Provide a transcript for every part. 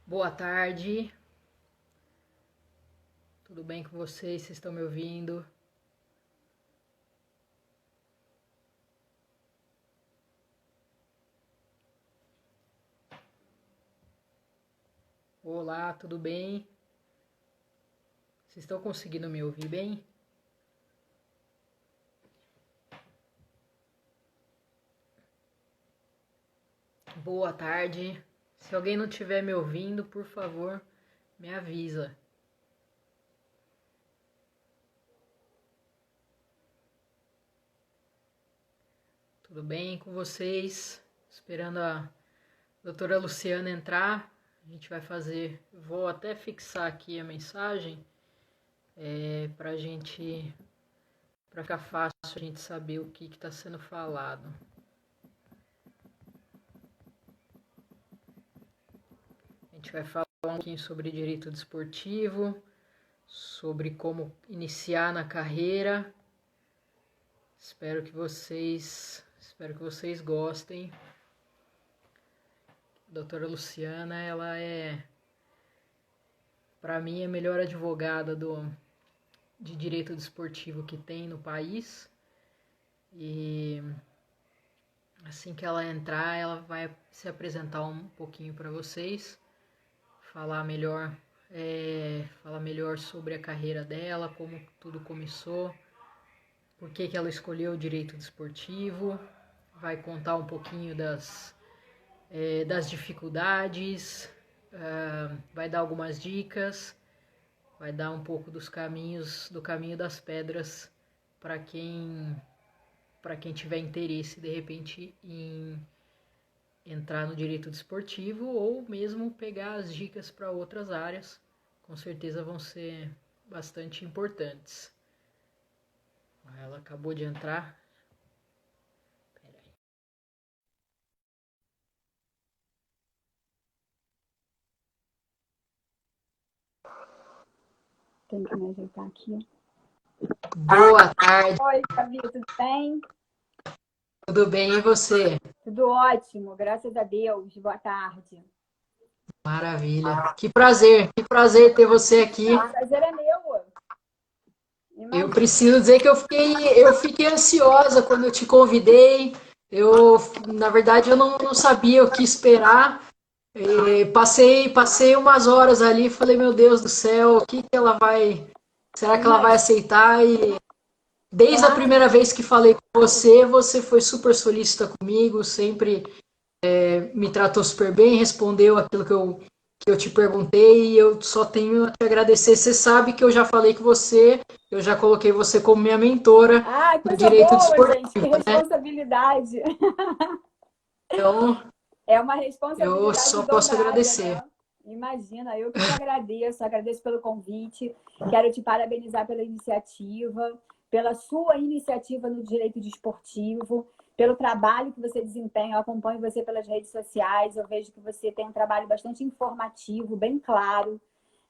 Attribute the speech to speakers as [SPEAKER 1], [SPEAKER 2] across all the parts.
[SPEAKER 1] Boa tarde, tudo bem com vocês? Vocês estão me ouvindo? Olá, tudo bem? Vocês estão conseguindo me ouvir bem? Boa tarde. Se alguém não estiver me ouvindo, por favor, me avisa. Tudo bem com vocês? Esperando a doutora Luciana entrar. A gente vai fazer... Vou até fixar aqui a mensagem para ficar fácil a gente saber o que está sendo falado. A gente vai falar um pouquinho sobre direito desportivo, sobre como iniciar na carreira. Espero que vocês gostem. A doutora Luciana, ela é, para mim, a melhor advogada de direito desportivo que tem no país. E assim que ela entrar, ela vai se apresentar um pouquinho para vocês, falar melhor sobre a carreira dela, como tudo começou, por que ela escolheu o direito desportivo, vai contar um pouquinho das dificuldades, vai dar algumas dicas, vai dar um pouco do caminho das pedras para quem tiver interesse de repente em entrar no direito desportivo ou mesmo pegar as dicas para outras áreas, com certeza vão ser bastante importantes. Ela acabou de entrar.
[SPEAKER 2] Tem que me ajeitar aqui.
[SPEAKER 1] Boa tarde.
[SPEAKER 2] Oi, Gabi, tudo bem?
[SPEAKER 1] Tudo bem, e você?
[SPEAKER 2] Tudo ótimo, graças a Deus. Boa tarde.
[SPEAKER 1] Maravilha. Que prazer ter você aqui.
[SPEAKER 2] O prazer é meu. Imagina.
[SPEAKER 1] Eu preciso dizer que eu fiquei ansiosa quando eu te convidei. Na verdade, eu não sabia o que esperar. Passei umas horas ali e falei, meu Deus do céu, o que ela vai... Será que ela vai aceitar? E desde a primeira vez que falei com você foi super solícita comigo, sempre me tratou super bem, respondeu aquilo que eu te perguntei e eu só tenho a te agradecer. Você sabe que eu já falei com você, eu já coloquei você como minha mentora
[SPEAKER 2] no
[SPEAKER 1] direito desportivo,
[SPEAKER 2] gente, que responsabilidade.
[SPEAKER 1] Então,
[SPEAKER 2] é uma responsabilidade.
[SPEAKER 1] Eu só posso agradecer.
[SPEAKER 2] Né? Imagina, eu que te agradeço pelo convite, quero te parabenizar pela iniciativa, pela sua iniciativa no direito desportivo, pelo trabalho que você desempenha. Eu acompanho você pelas redes sociais, eu vejo que você tem um trabalho bastante informativo, bem claro.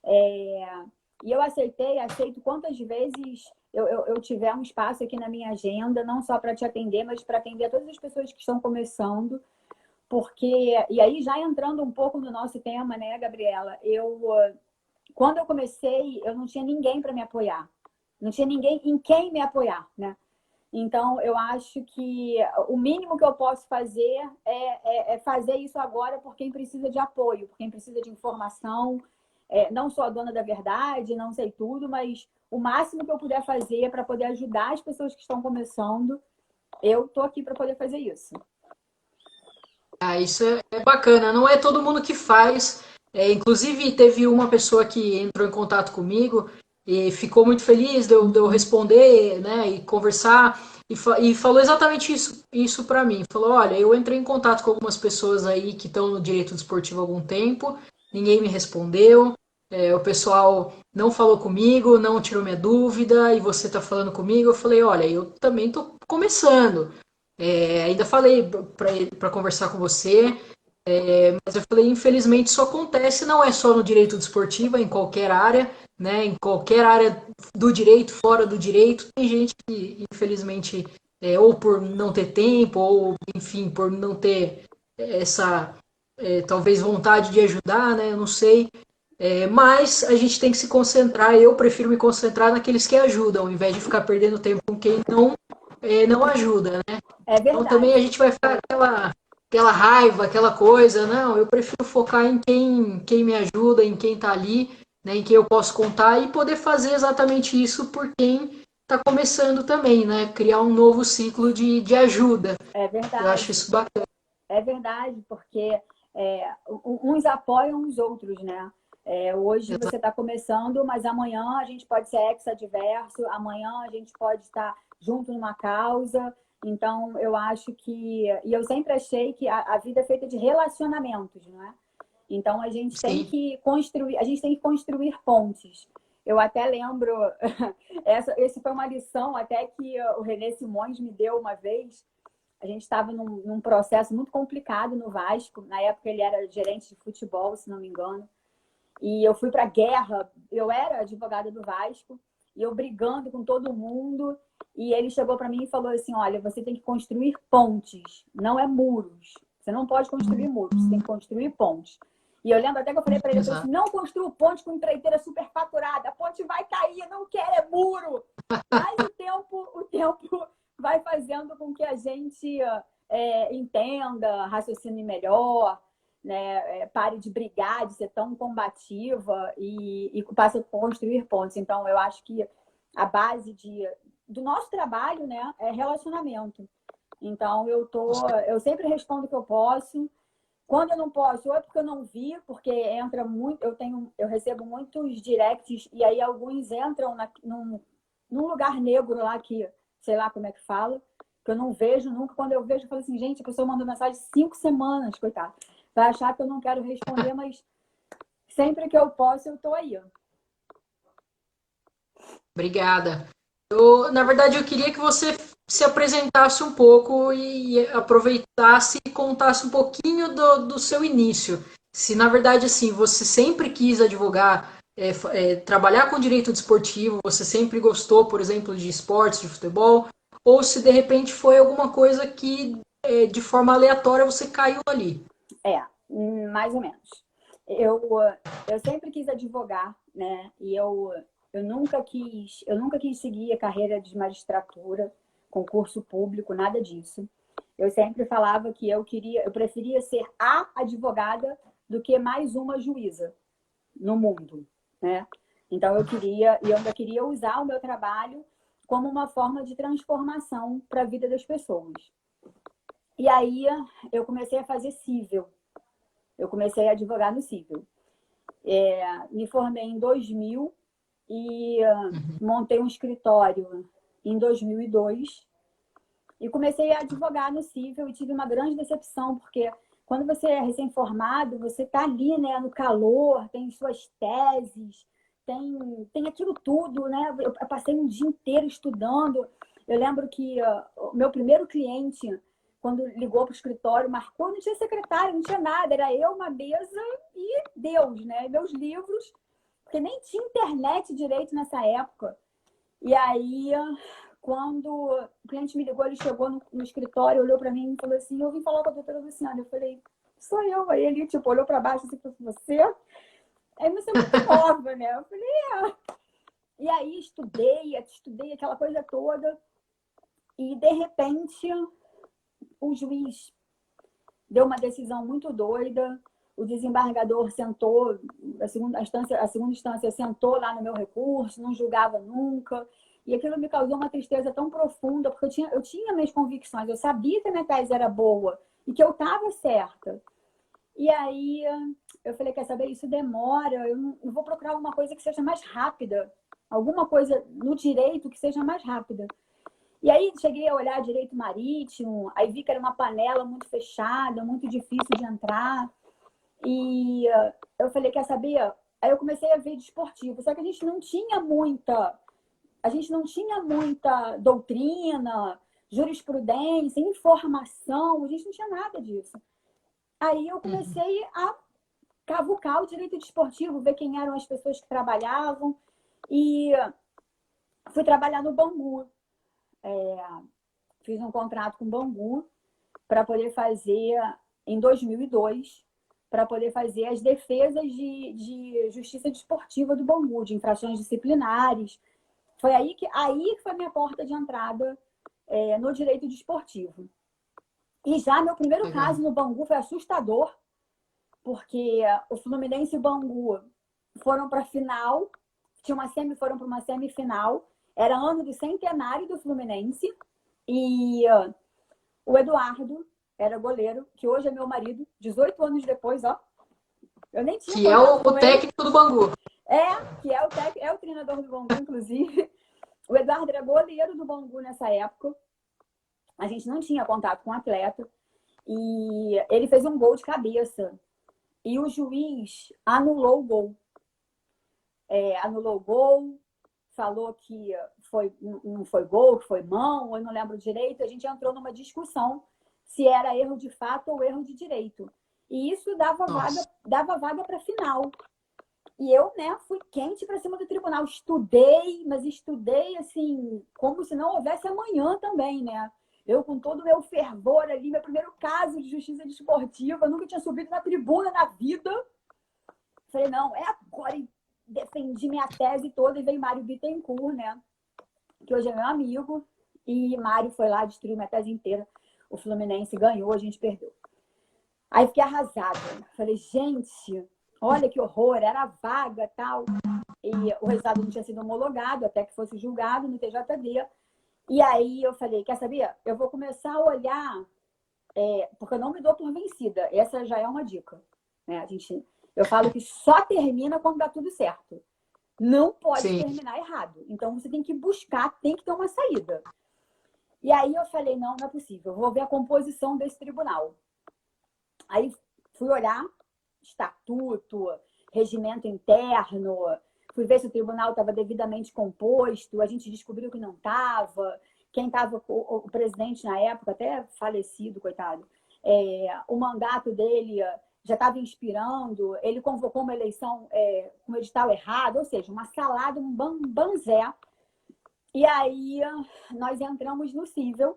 [SPEAKER 2] E eu aceito quantas vezes eu tiver um espaço aqui na minha agenda, não só para te atender, mas para atender todas as pessoas que estão começando. Porque, e aí já entrando um pouco no nosso tema, né, Gabriela? Quando eu comecei, eu não tinha ninguém para me apoiar. Não tinha ninguém em quem me apoiar, né? Então, eu acho que o mínimo que eu posso fazer é fazer isso agora por quem precisa de apoio, por quem precisa de informação. Não sou a dona da verdade, não sei tudo, mas o máximo que eu puder fazer para poder ajudar as pessoas que estão começando, eu estou aqui para poder fazer isso.
[SPEAKER 1] Isso é bacana, não é todo mundo que faz. Inclusive, teve uma pessoa que entrou em contato comigo e ficou muito feliz de eu responder, né, e conversar. e falou exatamente isso para mim. Falou, olha, eu entrei em contato com algumas pessoas aí que estão no direito desportivo há algum tempo, ninguém me respondeu, o pessoal não falou comigo, não tirou minha dúvida, e você está falando comigo. Eu falei, olha, eu também estou começando. Ainda falei para conversar com você, mas eu falei, infelizmente isso acontece, não é só no direito desportivo, é em qualquer área, né? Em qualquer área do direito, fora do direito, tem gente que, infelizmente, ou por não ter tempo, ou, enfim, por não ter essa, talvez, vontade de ajudar, né? Eu não sei. Mas a gente tem que se concentrar, eu prefiro me concentrar naqueles que ajudam, ao invés de ficar perdendo tempo com quem não ajuda, né?
[SPEAKER 2] É
[SPEAKER 1] Então também a
[SPEAKER 2] verdade.
[SPEAKER 1] gente vai ficar aquela raiva, aquela coisa. Não, eu prefiro focar em quem me ajuda, em quem está ali, né, em quem eu posso contar e poder fazer exatamente isso por quem está começando também, né? Criar um novo ciclo de ajuda.
[SPEAKER 2] É
[SPEAKER 1] Eu acho
[SPEAKER 2] verdade.
[SPEAKER 1] isso bacana.
[SPEAKER 2] É verdade, porque uns apoiam os outros, né? Hoje você está começando, mas amanhã a gente pode ser ex-adverso, amanhã a gente pode estar junto numa causa. Então, eu acho que. E eu sempre achei que a vida é feita de relacionamentos, não é? Então, a gente tem
[SPEAKER 1] Sim,
[SPEAKER 2] que construir, a gente tem que construir pontes. Eu até lembro, essa foi uma lição até que o René Simões me deu uma vez. A gente estava num processo muito complicado no Vasco. Na época ele era gerente de futebol, se não me engano. E eu fui para a guerra. Eu era advogada do Vasco e eu brigando com todo mundo. E ele chegou para mim e falou assim: olha, você tem que construir pontes, não é muros. Você não pode construir muros, você tem que construir pontes. E eu lembro até que eu falei para ele, eu falei assim,
[SPEAKER 1] exato.
[SPEAKER 2] não construa ponte com empreiteira superfaturada, a ponte vai cair, não quero é muro. Mas o tempo vai fazendo com que a gente entenda, raciocine melhor, né? Pare de brigar, de ser tão combativa e passe a construir pontos. Então, eu acho que a base do nosso trabalho, né, é relacionamento. Então, eu sempre respondo o que eu posso. Quando eu não posso, ou é porque eu não vi, porque entra muito, eu recebo muitos directs e aí alguns entram num lugar negro lá que, sei lá como é que fala, que eu não vejo nunca. Quando eu vejo, eu falo assim, gente, a pessoa mandou mensagem 5 semanas, coitado. Vai achar que eu não quero responder, mas sempre que eu posso, eu tô aí.
[SPEAKER 1] Obrigada. Na verdade, eu queria que você se apresentasse um pouco e aproveitasse e contasse um pouquinho do seu início. Se, na verdade, assim, você sempre quis advogar, trabalhar com direito desportivo, você sempre gostou, por exemplo, de esportes, de futebol, ou se de repente foi alguma coisa que, de forma aleatória, você caiu ali.
[SPEAKER 2] Mais ou menos. Eu sempre quis advogar, né? E eu nunca quis seguir a carreira de magistratura, concurso público, nada disso. Eu sempre falava que eu preferia ser a advogada do que mais uma juíza no mundo, né? Então eu ainda queria usar o meu trabalho como uma forma de transformação para a vida das pessoas. E aí eu comecei a fazer cível. Eu comecei a advogar no cível. Me formei em 2000 e montei um escritório em 2002 e comecei a advogar no cível e tive uma grande decepção, porque quando você é recém-formado, você está ali, né, no calor, tem suas teses, tem aquilo tudo, né? Eu passei um dia inteiro estudando. Eu lembro que o meu primeiro cliente, quando ligou para o escritório, marcou, não tinha secretário, não tinha nada, era eu, uma mesa e Deus, né? E meus livros, porque nem tinha internet direito nessa época. E aí, quando o cliente me ligou, ele chegou no escritório, olhou para mim e falou assim: eu vim falar com a doutora Luciana. Eu falei: sou eu. Aí ele, tipo, olhou para baixo assim, falou: você? Aí você é muito nova, né? Eu falei: é. E aí estudei aquela coisa toda. E, de repente, o juiz deu uma decisão muito doida. O desembargador sentou, a segunda instância sentou lá no meu recurso, não julgava nunca. E aquilo me causou uma tristeza tão profunda, porque eu tinha minhas convicções, eu sabia que a minha tese era boa e que eu estava certa. E aí eu falei, quer saber, isso demora, eu vou procurar alguma coisa que seja mais rápida, alguma coisa no direito que seja mais rápida. E aí cheguei a olhar direito marítimo, aí vi que era uma panela muito fechada, muito difícil de entrar. E eu falei, quer saber? Aí eu comecei a ver de esportivo, só que a gente não tinha muita doutrina, jurisprudência, informação, a gente não tinha nada disso. Aí eu comecei a cavucar o direito desportivo, ver quem eram as pessoas que trabalhavam, e fui trabalhar no Bangu. Fiz um contrato com o Bangu para poder fazer, em 2002, para poder fazer as defesas de justiça desportiva do Bangu, de infrações disciplinares. Foi aí que foi a minha porta de entrada no direito desportivo. E já meu primeiro caso no Bangu foi assustador, porque o Fluminense e o Bangu foram para a final, foram para uma semifinal, era ano do centenário do Fluminense, e o Eduardo era goleiro, que hoje é meu marido, 18 anos depois, ó. Eu nem tinha.
[SPEAKER 1] Que é o técnico do Bangu.
[SPEAKER 2] Que é o treinador do Bangu, inclusive. O Eduardo era goleiro do Bangu nessa época. A gente não tinha contato com o atleta. E ele fez um gol de cabeça. E o juiz anulou o gol. Anulou o gol, falou que não foi gol, que foi mão, eu não lembro direito. A gente entrou numa discussão se era erro de fato ou erro de direito. E isso dava vaga para a final. E eu, fui quente para cima do tribunal. Estudei, mas estudei assim, como se não houvesse amanhã também, né? Eu, com todo o meu fervor ali, meu primeiro caso de justiça desportiva, nunca tinha subido na tribuna na vida. Falei, não, é agora. E defendi minha tese toda e veio Mário Bittencourt, né? Que hoje é meu amigo. E Mário foi lá, destruiu minha tese inteira. O Fluminense ganhou, a gente perdeu. Aí fiquei arrasada. Falei, gente, olha que horror, era vaga e tal. E o resultado não tinha sido homologado, até que fosse julgado no TJD. E aí eu falei, quer saber? Eu vou começar a olhar, porque eu não me dou por vencida. Essa já é uma dica. Né? Eu falo que só termina quando dá tudo certo. Não pode terminar errado. Então você tem que buscar, tem que ter uma saída. E aí eu falei, não é possível. Eu vou ver a composição desse tribunal. Aí fui olhar estatuto, regimento interno, fui ver se o tribunal estava devidamente composto, a gente descobriu que não estava. Quem estava, o presidente na época, até falecido, coitado, o mandato dele já estava inspirando, ele convocou uma eleição com o edital errado, ou seja, uma salada, um banzé. E aí nós entramos no cível,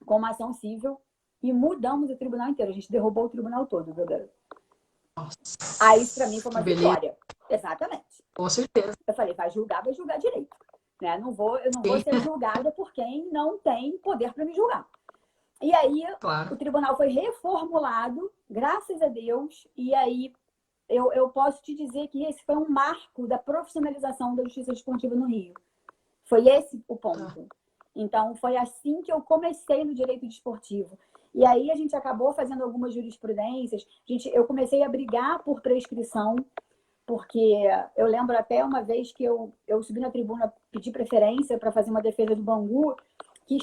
[SPEAKER 2] com uma ação cível, e mudamos o tribunal inteiro. A gente derrubou o tribunal todo, viu, garoto? Aí isso para mim foi uma vitória. Exatamente.
[SPEAKER 1] Com certeza.
[SPEAKER 2] Eu falei, vai julgar direito. Né? Eu não vou ser julgada por quem não tem poder para me julgar. E aí o tribunal foi reformulado, graças a Deus, e aí eu posso te dizer que esse foi um marco da profissionalização da justiça desportiva no Rio. Foi esse o ponto. Então, foi assim que eu comecei no direito desportivo. E aí a gente acabou fazendo algumas jurisprudências. Eu comecei a brigar por prescrição, porque eu lembro até uma vez que eu subi na tribuna, pedi preferência para fazer uma defesa do Bangu, que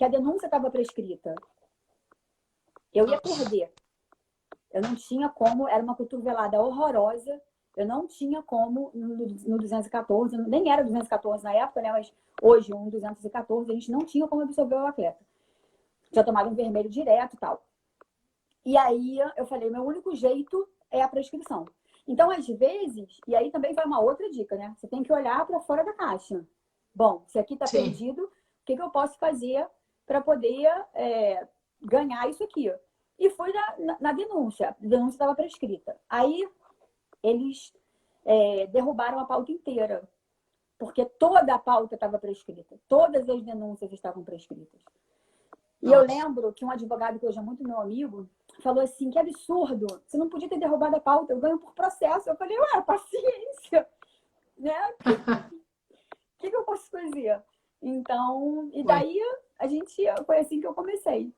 [SPEAKER 2] a denúncia estava prescrita. Eu ia perder. Eu não tinha como, era uma cotovelada horrorosa. Eu não tinha como no 214, nem era 214 na época, né? Mas hoje, um 214, a gente não tinha como absolver o atleta. Já tomava um vermelho direto e tal. E aí eu falei, meu único jeito é a prescrição. Então, às vezes, e aí também vai uma outra dica, né? Você tem que olhar para fora da caixa. Bom, se aqui está perdido, o que eu posso fazer para poder ganhar isso aqui? E fui na denúncia. A denúncia estava prescrita. Aí eles derrubaram a pauta inteira, porque toda a pauta estava prescrita. Todas as denúncias estavam prescritas. E eu lembro que um advogado que hoje é muito meu amigo falou assim, que absurdo, você não podia ter derrubado a pauta, eu ganho por processo. Eu falei, paciência, né? O que eu posso fazer? Então, e daí foi assim que eu comecei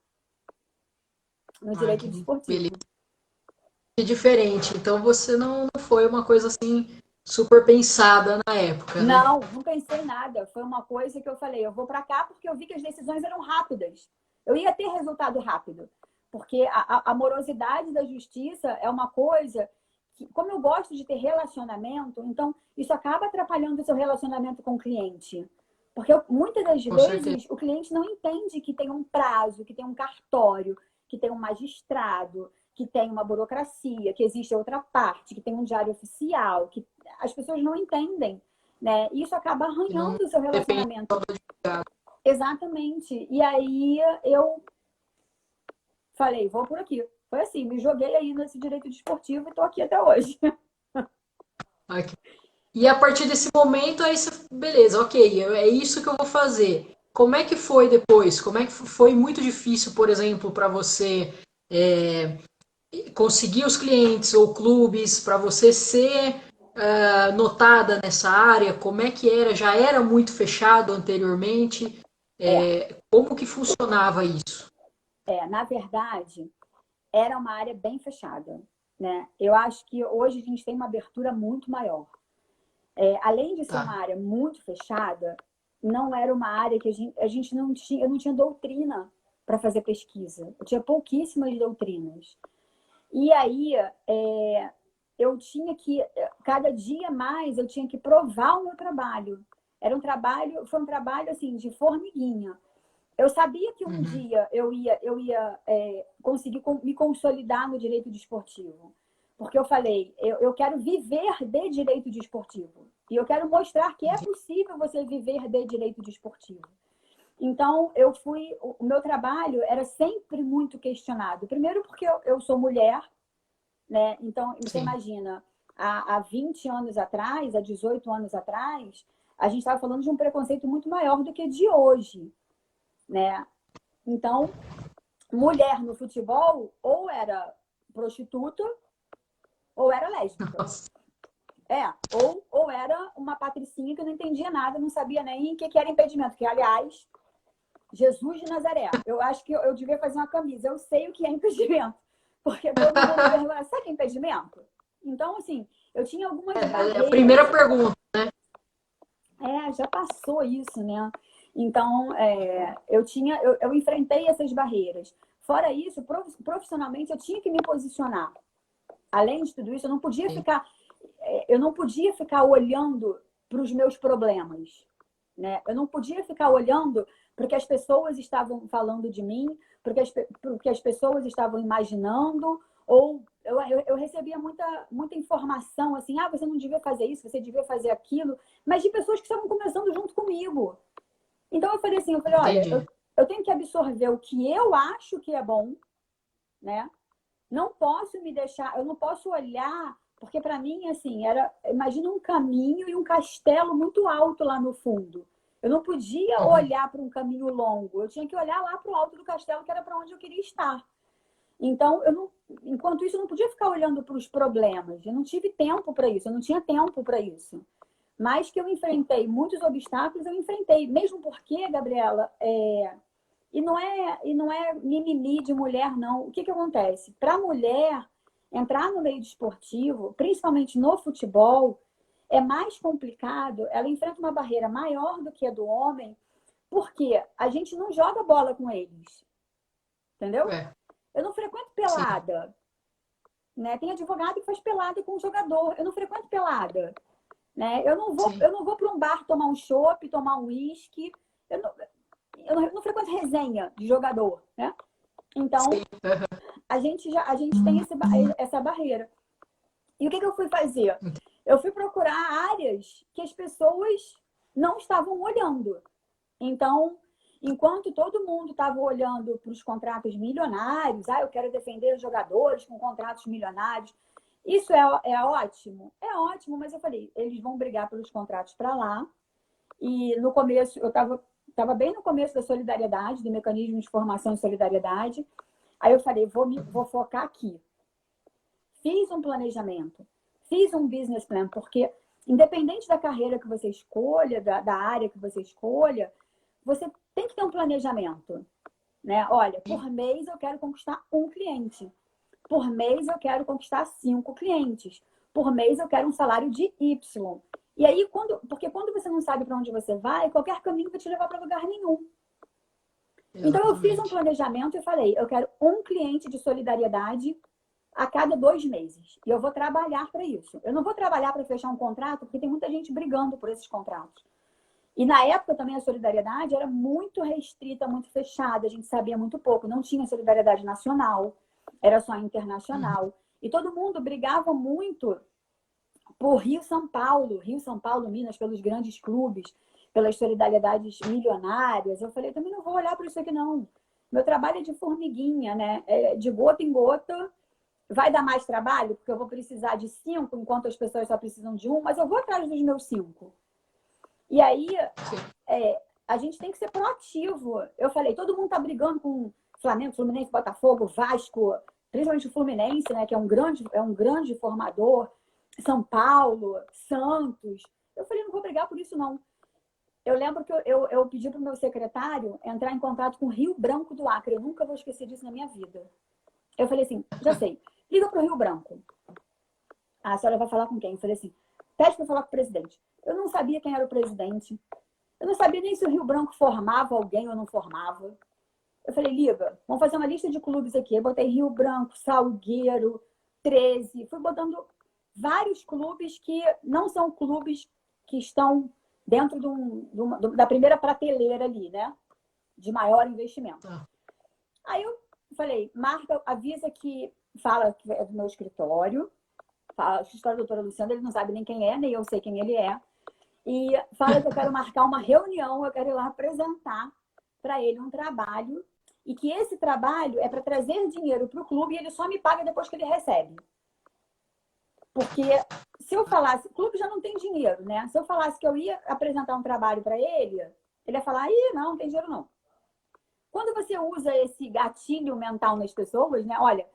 [SPEAKER 2] no direito desportivo.
[SPEAKER 1] Diferente. Então, você não foi uma coisa assim super pensada na época, né?
[SPEAKER 2] Não pensei em nada. Foi uma coisa que eu falei, eu vou para cá porque eu vi que as decisões eram rápidas. Eu ia ter resultado rápido. Porque a morosidade da justiça é uma coisa que, como eu gosto de ter relacionamento, então isso acaba atrapalhando o seu relacionamento com o cliente. Porque muitas das
[SPEAKER 1] Com certeza.
[SPEAKER 2] vezes o cliente não entende que tem um prazo, que tem um cartório, que tem um magistrado, que tem uma burocracia, que existe outra parte, que tem um diário oficial, que as pessoas não entendem, né? Isso acaba
[SPEAKER 1] Que não
[SPEAKER 2] arranhando o seu
[SPEAKER 1] depende
[SPEAKER 2] relacionamento.
[SPEAKER 1] só do advogado.
[SPEAKER 2] Exatamente. E aí eu falei, vou por aqui. Foi assim, me joguei aí nesse direito desportivo e estou aqui até hoje.
[SPEAKER 1] Aqui. E a partir desse momento, aí você, beleza, ok, é isso que eu vou fazer. Como é que foi depois? Como é que foi muito difícil, por exemplo, para você é, conseguir os clientes ou clubes, para você ser notada nessa área? Como é que era? Já era muito fechado anteriormente?
[SPEAKER 2] É,
[SPEAKER 1] Como que funcionava isso?
[SPEAKER 2] na verdade, era uma área bem fechada, né? Eu acho que hoje a gente tem uma abertura muito maior. Além de ser uma
[SPEAKER 1] Tá.
[SPEAKER 2] área muito fechada, não era uma área que a gente não tinha, eu não tinha doutrina para fazer pesquisa. Eu tinha pouquíssimas doutrinas. E aí, eu tinha que, cada dia mais, eu tinha que provar o meu trabalho. Foi um trabalho assim de formiguinha. Eu sabia que um
[SPEAKER 1] Uhum.
[SPEAKER 2] dia eu ia conseguir me consolidar no direito desportivo. Porque eu falei, eu quero viver de direito desportivo. E eu quero mostrar que é possível você viver de direito desportivo. Então, o meu trabalho era sempre muito questionado. Primeiro porque eu sou mulher, né? Então, você
[SPEAKER 1] Sim.
[SPEAKER 2] imagina, há 20 anos atrás, há 18 anos atrás, a gente estava falando de um preconceito muito maior do que de hoje, né? Então, mulher no futebol ou era prostituta ou era lésbica.
[SPEAKER 1] Nossa.
[SPEAKER 2] Ou era uma patricinha que não entendia nada, não sabia nem o que era impedimento. Que, aliás, Jesus de Nazaré, eu acho que eu devia fazer uma camisa. Eu sei o que é impedimento. Porque todo mundo pergunta, sabe o que é impedimento? Então, assim, eu tinha algumas
[SPEAKER 1] É a primeira
[SPEAKER 2] barreiras.
[SPEAKER 1] pergunta.
[SPEAKER 2] Já passou isso, né? Então, eu enfrentei essas barreiras. Fora isso, profissionalmente, eu tinha que me posicionar. Além de tudo isso,
[SPEAKER 1] Sim.
[SPEAKER 2] eu não podia ficar olhando para os meus problemas, né? Eu não podia ficar olhando para o que as pessoas estavam falando de mim, para o que as pessoas estavam imaginando, ou eu recebia muita informação assim, você não devia fazer isso, você devia fazer aquilo, mas de pessoas que estavam começando junto comigo. Então eu falei assim, olha,
[SPEAKER 1] Entendi.
[SPEAKER 2] eu tenho que absorver o que eu acho que é bom, né? Não posso me deixar, eu não posso olhar, porque para mim, assim, imagina um caminho e um castelo muito alto lá no fundo. Eu não podia
[SPEAKER 1] Uhum.
[SPEAKER 2] olhar para um caminho longo, eu tinha que olhar lá para o alto do castelo, que era para onde eu queria estar. Então, enquanto isso, eu não podia ficar olhando para os problemas. Eu não tive tempo para isso, eu não tinha tempo para isso. Mas que eu enfrentei muitos obstáculos, eu enfrentei. Mesmo porque, Gabriela, e não é mimimi de mulher, não. O que acontece? Para a mulher entrar no meio desportivo, principalmente no futebol, é mais complicado. Ela enfrenta uma barreira maior do que a do homem, porque a gente não joga bola com eles, entendeu?
[SPEAKER 1] É,
[SPEAKER 2] Eu não frequento
[SPEAKER 1] sim,
[SPEAKER 2] pelada, né? Tem advogado que faz pelada com o jogador. Eu não frequento pelada, né? Eu não vou,
[SPEAKER 1] sim,
[SPEAKER 2] eu não vou para um bar tomar um chopp, tomar um uísque. Eu não frequento resenha de jogador, né? Então,
[SPEAKER 1] sim. Uhum.
[SPEAKER 2] a gente tem essa barreira. E o que eu fui fazer? Eu fui procurar áreas que as pessoas não estavam olhando. Então, enquanto todo mundo estava olhando para os contratos milionários, eu quero defender os jogadores com contratos milionários. Isso é ótimo? É ótimo, mas eu falei, eles vão brigar pelos contratos para lá. E no começo, eu estava bem no começo da solidariedade, do mecanismo de formação e solidariedade. Aí eu falei, vou focar aqui. Fiz um planejamento, fiz um business plan, porque independente da carreira que você escolha, da área que você escolha, você tem que ter um planejamento, né? Olha, por mês eu quero conquistar um cliente. Por mês eu quero conquistar 5 clientes. por mês eu quero um salário de Y. E aí, porque quando você não sabe para onde você vai, qualquer caminho vai te levar para lugar nenhum. Então, eu fiz um planejamento e falei, eu quero um cliente de solidariedade a cada 2 meses. E eu vou trabalhar para isso. Eu não vou trabalhar para fechar um contrato, porque tem muita gente brigando por esses contratos. E na época também a solidariedade era muito restrita, muito fechada, a gente sabia muito pouco. Não tinha solidariedade nacional, era só internacional. E todo mundo brigava muito por Rio, São Paulo, Minas, pelos grandes clubes, pelas solidariedades milionárias. Eu falei, também não vou olhar para isso aqui, não. Meu trabalho é de formiguinha, né? É de gota em gota. Vai dar mais trabalho, porque eu vou precisar de 5, enquanto as pessoas só precisam de 1, mas eu vou atrás dos meus 5. E aí, a gente tem que ser proativo. Eu falei, todo mundo tá brigando com Flamengo, Fluminense, Botafogo, Vasco, principalmente o Fluminense, né, que é um grande formador, São Paulo, Santos. Eu falei, não vou brigar por isso, não. Eu lembro que eu pedi para o meu secretário entrar em contato com o Rio Branco do Acre. Eu nunca vou esquecer disso na minha vida. Eu falei assim, já sei, liga para o Rio Branco. A senhora vai falar com quem? Eu falei assim, pede para falar com o presidente. Eu não sabia quem era o presidente. Eu não sabia nem se o Rio Branco formava alguém ou não formava. Eu falei, liga, vamos fazer uma lista de clubes aqui. Eu botei Rio Branco, Salgueiro, 13. Fui botando vários clubes que não são clubes que estão dentro da primeira prateleira ali, né? De maior investimento. Aí eu falei, marca, avisa que fala que é do meu escritório. Fala, o escritório da doutora Luciana, ele não sabe nem quem é, nem eu sei quem ele é. E fala que eu quero marcar uma reunião, eu quero ir lá apresentar para ele um trabalho e que esse trabalho é para trazer dinheiro para o clube e ele só me paga depois que ele recebe. Porque se eu falasse, o clube já não tem dinheiro, né? Se eu falasse que eu ia apresentar um trabalho para ele, ele ia falar, não tem dinheiro não. Quando você usa esse gatilho mental nas pessoas, né? Olha,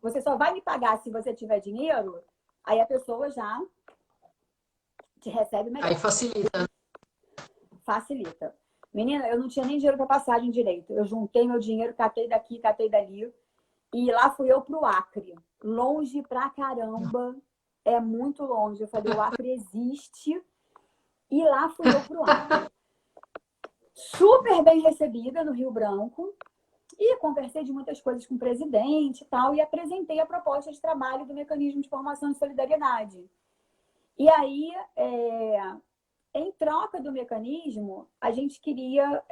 [SPEAKER 2] você só vai me pagar se você tiver dinheiro, aí a pessoa já te recebe melhor.
[SPEAKER 1] Aí facilita.
[SPEAKER 2] Facilita. Menina, eu não tinha nem dinheiro para passagem direito. Eu juntei meu dinheiro, catei daqui, catei dali. E lá fui eu pro Acre. Longe pra caramba. É muito longe. Eu falei, o Acre existe. E lá fui eu pro Acre. Super bem recebida no Rio Branco. E conversei de muitas coisas com o presidente e tal. E apresentei a proposta de trabalho do Mecanismo de Formação de Solidariedade. E aí, em troca do mecanismo, a gente queria...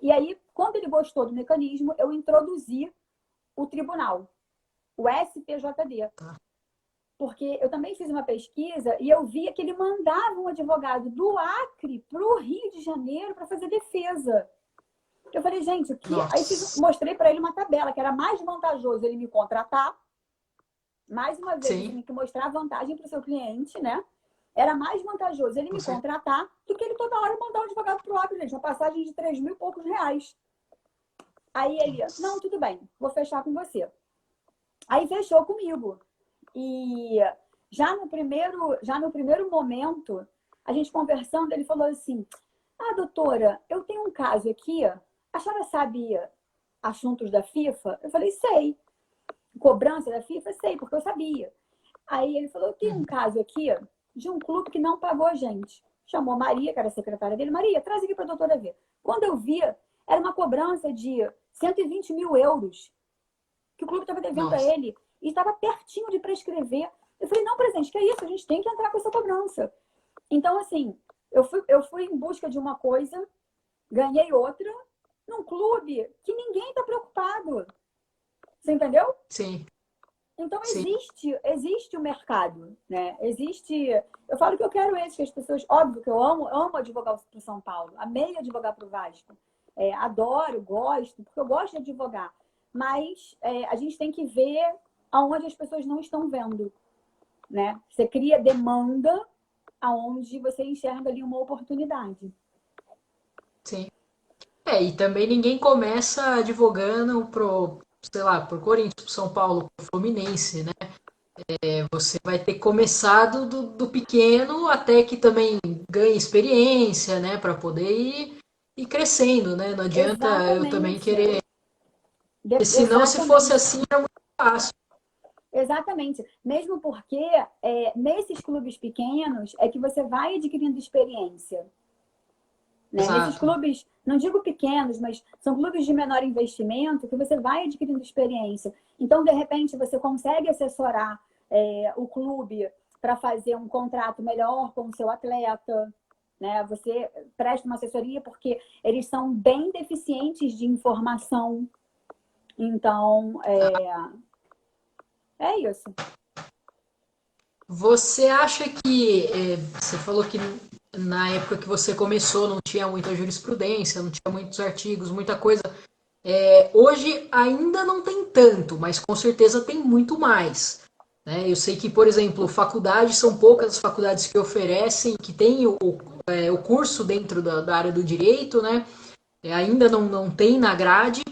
[SPEAKER 2] e aí, quando ele gostou do mecanismo, eu introduzi o tribunal, o STJD. Porque eu também fiz uma pesquisa e eu via que ele mandava um advogado do Acre para o Rio de Janeiro para fazer defesa. Eu falei, gente, o que... Aí mostrei para ele uma tabela, que era mais vantajoso ele me contratar. Mais uma vez, ele tinha que mostrar a vantagem para o seu cliente, né? Era mais vantajoso ele me contratar do que ele toda hora mandar um advogado para o Acre, gente. Uma passagem de 3 mil e poucos reais. Aí ele, não, tudo bem, vou fechar com você. Aí fechou comigo. E já no primeiro momento, a gente conversando, ele falou assim, doutora, eu tenho um caso aqui, a senhora sabe assuntos da FIFA? Eu falei, sei. Cobrança da FIFA? Sei, porque eu sabia. Aí ele falou, eu tenho um caso aqui de um clube que não pagou a gente. Chamou a Maria, que era a secretária dele. Maria, traz aqui para a doutora ver. Quando eu vi, era uma cobrança de 120 mil euros que o clube estava devendo a ele e estava pertinho de prescrever. Eu falei, não, presidente, que é isso? A gente tem que entrar com essa cobrança. Então, assim, eu fui em busca de uma coisa, ganhei outra, num clube que ninguém está preocupado. Você entendeu?
[SPEAKER 1] Sim.
[SPEAKER 2] Então, existe o mercado, né? Eu falo que eu quero esse, que as pessoas... Óbvio que eu amo advogar para o São Paulo. Amei advogar para o Vasco. Adoro, gosto, porque eu gosto de advogar. Mas a gente tem que ver aonde as pessoas não estão vendo, né? Você cria demanda aonde você enxerga ali uma oportunidade.
[SPEAKER 1] Sim. E também ninguém começa advogando pro Corinthians, pro São Paulo, pro Fluminense, né? Você vai ter começado do pequeno até que também ganhe experiência, né? Para poder ir crescendo, né? Não adianta eu também querer... Porque senão, se fosse assim, era muito fácil.
[SPEAKER 2] Exatamente. Mesmo porque nesses clubes pequenos é que você vai adquirindo experiência. Né? Nesses
[SPEAKER 1] Exato.
[SPEAKER 2] clubes, não digo pequenos, mas são clubes de menor investimento que você vai adquirindo experiência. Então, de repente, você consegue assessorar o clube para fazer um contrato melhor com o seu atleta. Né? Você presta uma assessoria porque eles são bem deficientes de informação. Então, é isso.
[SPEAKER 1] Você acha que, você falou que na época que você começou não tinha muita jurisprudência, não tinha muitos artigos, muita coisa. Hoje ainda não tem tanto, mas com certeza tem muito mais. Né? Eu sei que, por exemplo, faculdades, são poucas as faculdades que oferecem, que tem o curso dentro da área do direito, né? Ainda não tem na grade,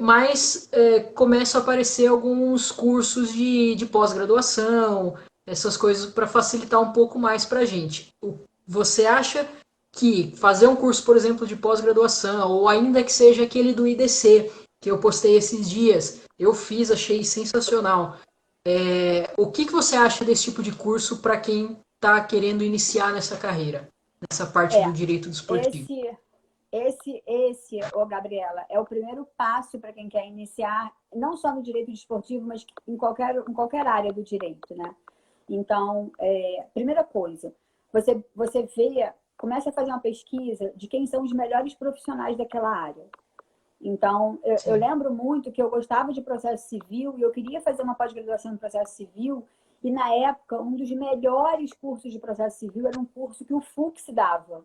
[SPEAKER 1] mas começam a aparecer alguns cursos de pós-graduação, essas coisas para facilitar um pouco mais para a gente. Você acha que fazer um curso, por exemplo, de pós-graduação, ou ainda que seja aquele do IDC, que eu postei esses dias, eu fiz, achei sensacional. O que você acha desse tipo de curso para quem está querendo iniciar nessa carreira, nessa parte do direito desportivo?
[SPEAKER 2] Ô Gabriela, é o primeiro passo para quem quer iniciar, não só no direito desportivo, mas em qualquer área do direito, né? Então, primeira coisa, você começa a fazer uma pesquisa de quem são os melhores profissionais daquela área. Então, eu lembro muito que eu gostava de processo civil e eu queria fazer uma pós-graduação em processo civil, e na época, um dos melhores cursos de processo civil era um curso que o Fux dava.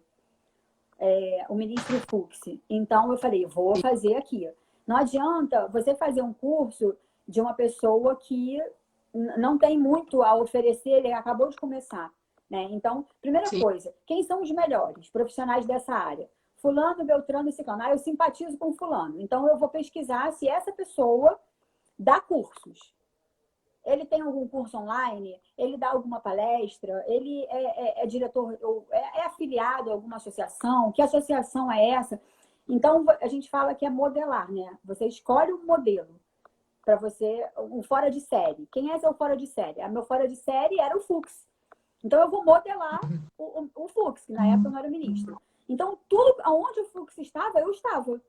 [SPEAKER 2] O ministro Fux. Então, eu falei, vou fazer aqui. Não adianta você fazer um curso de uma pessoa que não tem muito a oferecer, ele acabou de começar. Né? Então, primeira
[SPEAKER 1] Sim.
[SPEAKER 2] coisa, quem são os melhores profissionais dessa área? Fulano, Beltrano e Ciclano. Eu simpatizo com fulano. Então, eu vou pesquisar se essa pessoa dá cursos. Ele tem algum curso online? Ele dá alguma palestra? Ele é diretor, é afiliado a alguma associação? Que associação é essa? Então, a gente fala que é modelar, né? Você escolhe um modelo para você, um fora de série. Quem é seu fora de série? Meu fora de série era o Fux. Então, eu vou modelar o Fux, que na época não era ministro. Então, tudo onde o Fux estava, eu estava.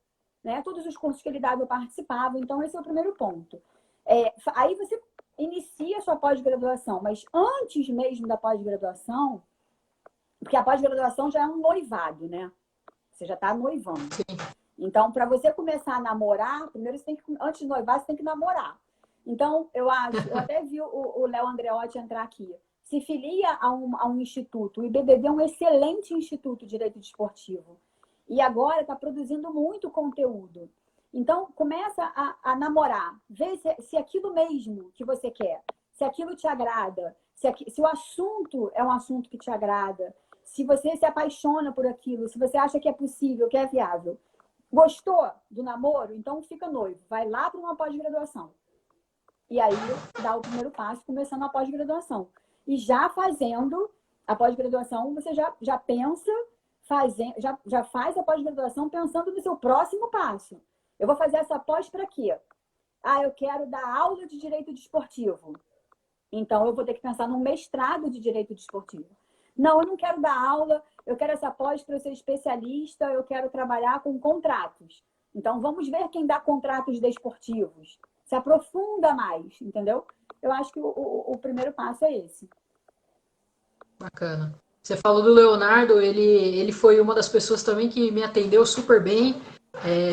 [SPEAKER 2] Né? Todos os cursos que ele dava, eu participava. Então, esse é o primeiro ponto. Aí você inicia a sua pós-graduação, mas antes mesmo da pós-graduação, porque a pós-graduação já é um noivado, né? Você já está noivando. Então, para você começar a namorar, primeiro você tem que, antes de noivar, você tem que namorar. Então, eu até vi o Léo Andreotti entrar aqui. Se filia a um instituto. O IBDD é um excelente instituto de direito desportivo. E agora está produzindo muito conteúdo. Então, começa a namorar, vê se aquilo mesmo que você quer, se aquilo te agrada, se o assunto é um assunto que te agrada, se você se apaixona por aquilo, se você acha que é possível, que é viável. Gostou do namoro? Então fica noivo, vai lá para uma pós-graduação. E aí dá o primeiro passo, começando a pós-graduação. E já fazendo a pós-graduação, você já pensa, já faz a pós-graduação pensando no seu próximo passo. Eu vou fazer essa pós para quê? Eu quero dar aula de direito desportivo. Então, eu vou ter que pensar num mestrado de direito desportivo. Não, eu não quero dar aula, eu quero essa pós para eu ser especialista, eu quero trabalhar com contratos. Então, vamos ver quem dá contratos desportivos. Se aprofunda mais, entendeu? Eu acho que o primeiro passo é esse.
[SPEAKER 1] Bacana. Você falou do Leonardo, ele foi uma das pessoas também que me atendeu super bem.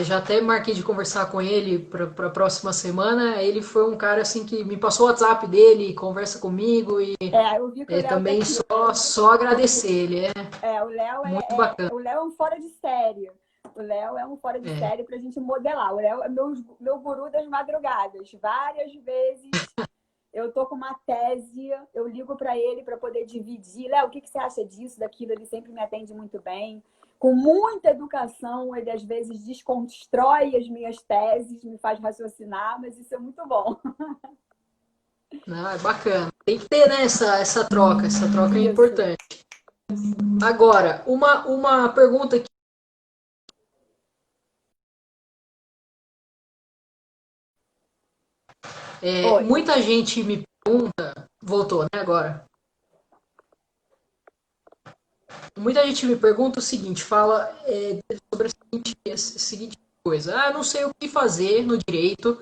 [SPEAKER 1] Já até marquei de conversar com ele para a próxima semana. Ele foi um cara assim que me passou o WhatsApp dele, conversa comigo e
[SPEAKER 2] Eu vi que o Léo
[SPEAKER 1] também
[SPEAKER 2] tá aqui.
[SPEAKER 1] só agradecer ele.
[SPEAKER 2] O Léo
[SPEAKER 1] Muito bacana.
[SPEAKER 2] o Léo é um fora de série. O Léo é um fora de série para a gente modelar. O Léo é meu guru das madrugadas. Várias vezes eu tô com uma tese, eu ligo para ele para poder dividir. Léo, o que você acha disso, daquilo? Ele sempre me atende muito bem. Com muita educação, ele às vezes desconstrói as minhas teses, me faz raciocinar, mas isso é muito bom.
[SPEAKER 1] Não, é bacana. Tem que ter, né, essa troca é importante. Agora, uma pergunta que
[SPEAKER 2] Oi.
[SPEAKER 1] Muita gente me pergunta, voltou, né, agora? Muita gente me pergunta o seguinte, fala sobre a seguinte coisa. Ah, não sei o que fazer no direito.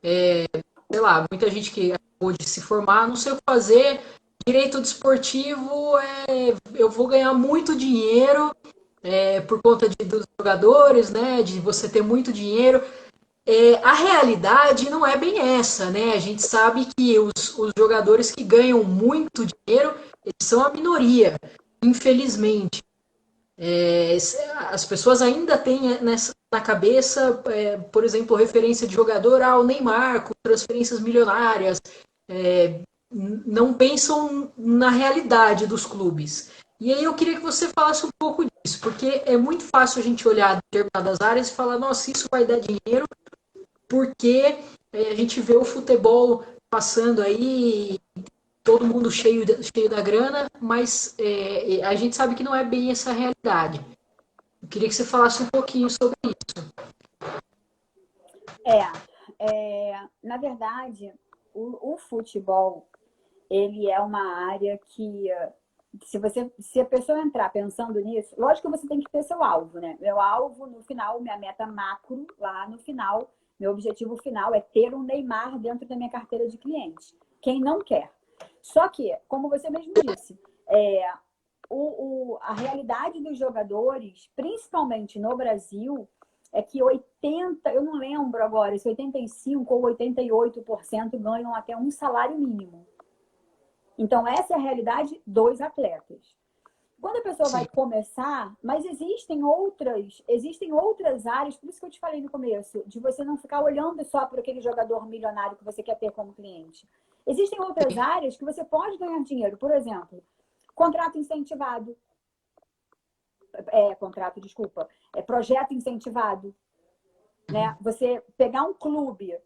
[SPEAKER 1] Sei lá, muita gente que acabou de se formar, não sei o que fazer. Direito desportivo, eu vou ganhar muito dinheiro por conta dos jogadores, né? De você ter muito dinheiro. A realidade não é bem essa, né? A gente sabe que os jogadores que ganham muito dinheiro, eles são a minoria, infelizmente. As pessoas ainda têm na cabeça, por exemplo, referência de jogador ao Neymar, com transferências milionárias, não pensam na realidade dos clubes. E aí eu queria que você falasse um pouco disso, porque é muito fácil a gente olhar determinadas áreas e falar, nossa, isso vai dar dinheiro, porque a gente vê o futebol passando aí, todo mundo cheio da grana, mas a gente sabe que não é bem essa a realidade. Eu queria que você falasse um pouquinho sobre isso.
[SPEAKER 2] Na verdade, o futebol, ele é uma área que, se a pessoa entrar pensando nisso, lógico que você tem que ter seu alvo, né? Meu alvo, no final, minha meta macro, lá no final, meu objetivo final é ter um Neymar dentro da minha carteira de clientes. Quem não quer? Só que, como você mesmo disse, a realidade dos jogadores, principalmente no Brasil, é que 80%, eu não lembro agora, se 85% ou 88% ganham até um salário mínimo. Então, essa é a realidade dos atletas. Quando a pessoa vai começar, mas existem outras áreas, por isso que eu te falei no começo, de você não ficar olhando só para aquele jogador milionário que você quer ter como cliente. Existem outras áreas que você pode ganhar dinheiro. Por exemplo, contrato incentivado. Projeto incentivado. Né? Você pegar um clube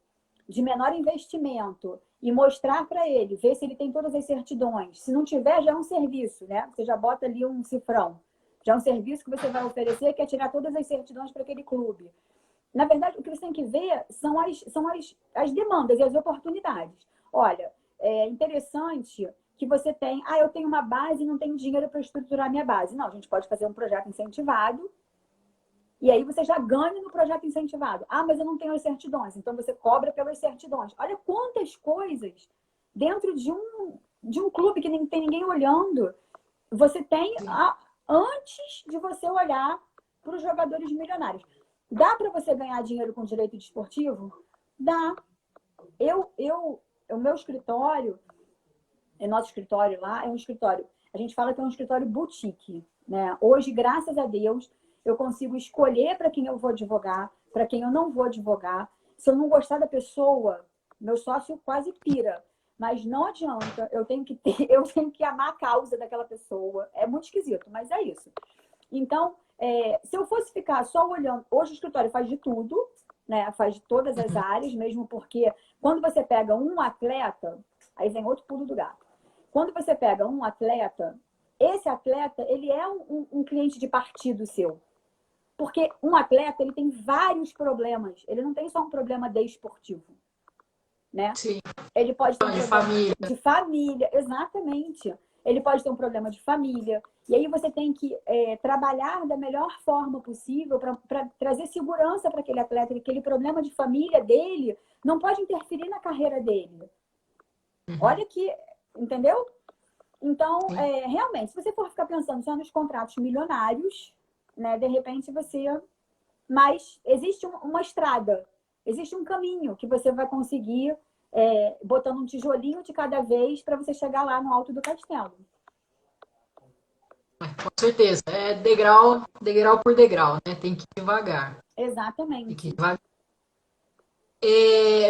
[SPEAKER 2] de menor investimento e mostrar para ele, ver se ele tem todas as certidões. Se não tiver, já é um serviço, né? Você já bota ali um cifrão. Já é um serviço que você vai oferecer, que é tirar todas as certidões para aquele clube. Na verdade, o que você tem que ver são as demandas e as oportunidades. Olha, é interessante que você tem... Ah, eu tenho uma base e não tenho dinheiro para estruturar minha base. Não, a gente pode fazer um projeto incentivado e aí você já ganha no projeto incentivado. Ah, mas eu não tenho as certidões. Então você cobra pelas certidões. Olha quantas coisas dentro de um clube que nem tem ninguém olhando. Você tem antes de você olhar para os jogadores milionários. Dá para você ganhar dinheiro com direito desportivo? Dá. O meu escritório, nosso escritório lá, é um escritório... A gente fala que é um escritório boutique. Né? Hoje, graças a Deus, eu consigo escolher para quem eu vou advogar, para quem eu não vou advogar. Se eu não gostar da pessoa, meu sócio quase pira. Mas não adianta, eu tenho que amar a causa daquela pessoa. É muito esquisito, mas é isso. Então, se eu fosse ficar só olhando... Hoje o escritório faz de tudo, né? Faz de todas as áreas, mesmo porque quando você pega um atleta, aí vem outro pulo do gato. Quando você pega um atleta, esse atleta, ele é um cliente de partido seu. Porque um atleta, ele tem vários problemas. Ele não tem só um problema desportivo. Né?
[SPEAKER 1] Sim.
[SPEAKER 2] Ele pode ter um
[SPEAKER 1] de
[SPEAKER 2] problema de família, exatamente. Ele pode ter um problema de família. E aí você tem que trabalhar da melhor forma possível para trazer segurança para aquele atleta. Aquele problema de família dele não pode interferir na carreira dele. Olha que... Entendeu? Então, realmente, se você for ficar pensando só nos contratos milionários, né, de repente você... Mas existe uma estrada, existe um caminho que você vai conseguir botando um tijolinho de cada vez para você chegar lá no alto do castelo.
[SPEAKER 1] Com certeza. É degrau por degrau, né? Tem que ir devagar.
[SPEAKER 2] Exatamente.
[SPEAKER 1] Tem que ir devagar.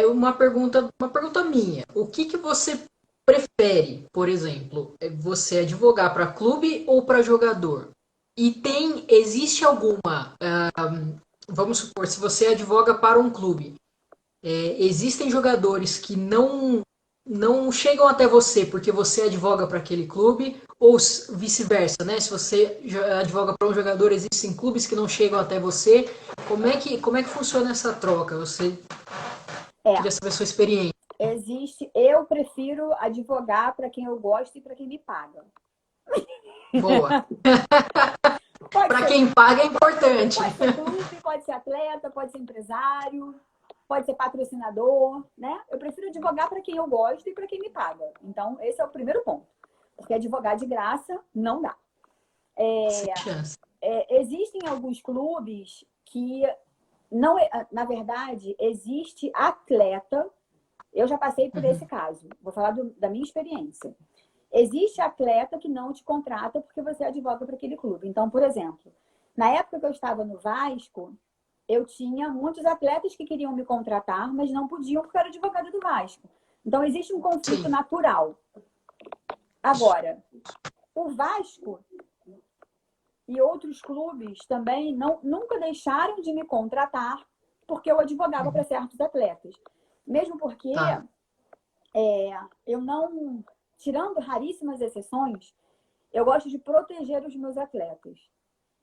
[SPEAKER 1] Uma pergunta minha. O que você prefere, por exemplo, você advogar para clube ou para jogador? E existe alguma, vamos supor, se você advoga para um clube, existem jogadores que não chegam até você porque você advoga para aquele clube, ou vice-versa, né? Se você advoga para um jogador, existem clubes que não chegam até você. Como é que funciona essa troca? Você queria saber a sua experiência.
[SPEAKER 2] Eu prefiro advogar para quem eu gosto e para quem me paga.
[SPEAKER 1] Boa.
[SPEAKER 2] Pode
[SPEAKER 1] Para
[SPEAKER 2] ser,
[SPEAKER 1] quem paga é importante.
[SPEAKER 2] pode ser clube, pode ser atleta, pode ser empresário, pode ser patrocinador, né? Eu prefiro advogar para quem eu gosto e para quem me paga. Então, esse é o primeiro ponto. Porque advogar de graça não dá.
[SPEAKER 1] Sem chance.
[SPEAKER 2] Existem alguns clubes que não, na verdade, existe atleta. Eu já passei por esse caso. Vou falar da minha experiência. Existe atleta que não te contrata porque você advoga para aquele clube. Então, por exemplo, na época que eu estava no Vasco, eu tinha muitos atletas que queriam me contratar, mas não podiam porque eu era advogada do Vasco. Então, existe um conflito
[SPEAKER 1] Sim.
[SPEAKER 2] natural. Agora, o Vasco e outros clubes também nunca deixaram de me contratar porque eu advogava para certos atletas. Mesmo porque
[SPEAKER 1] Tá.
[SPEAKER 2] eu não, tirando raríssimas exceções, eu gosto de proteger os meus atletas.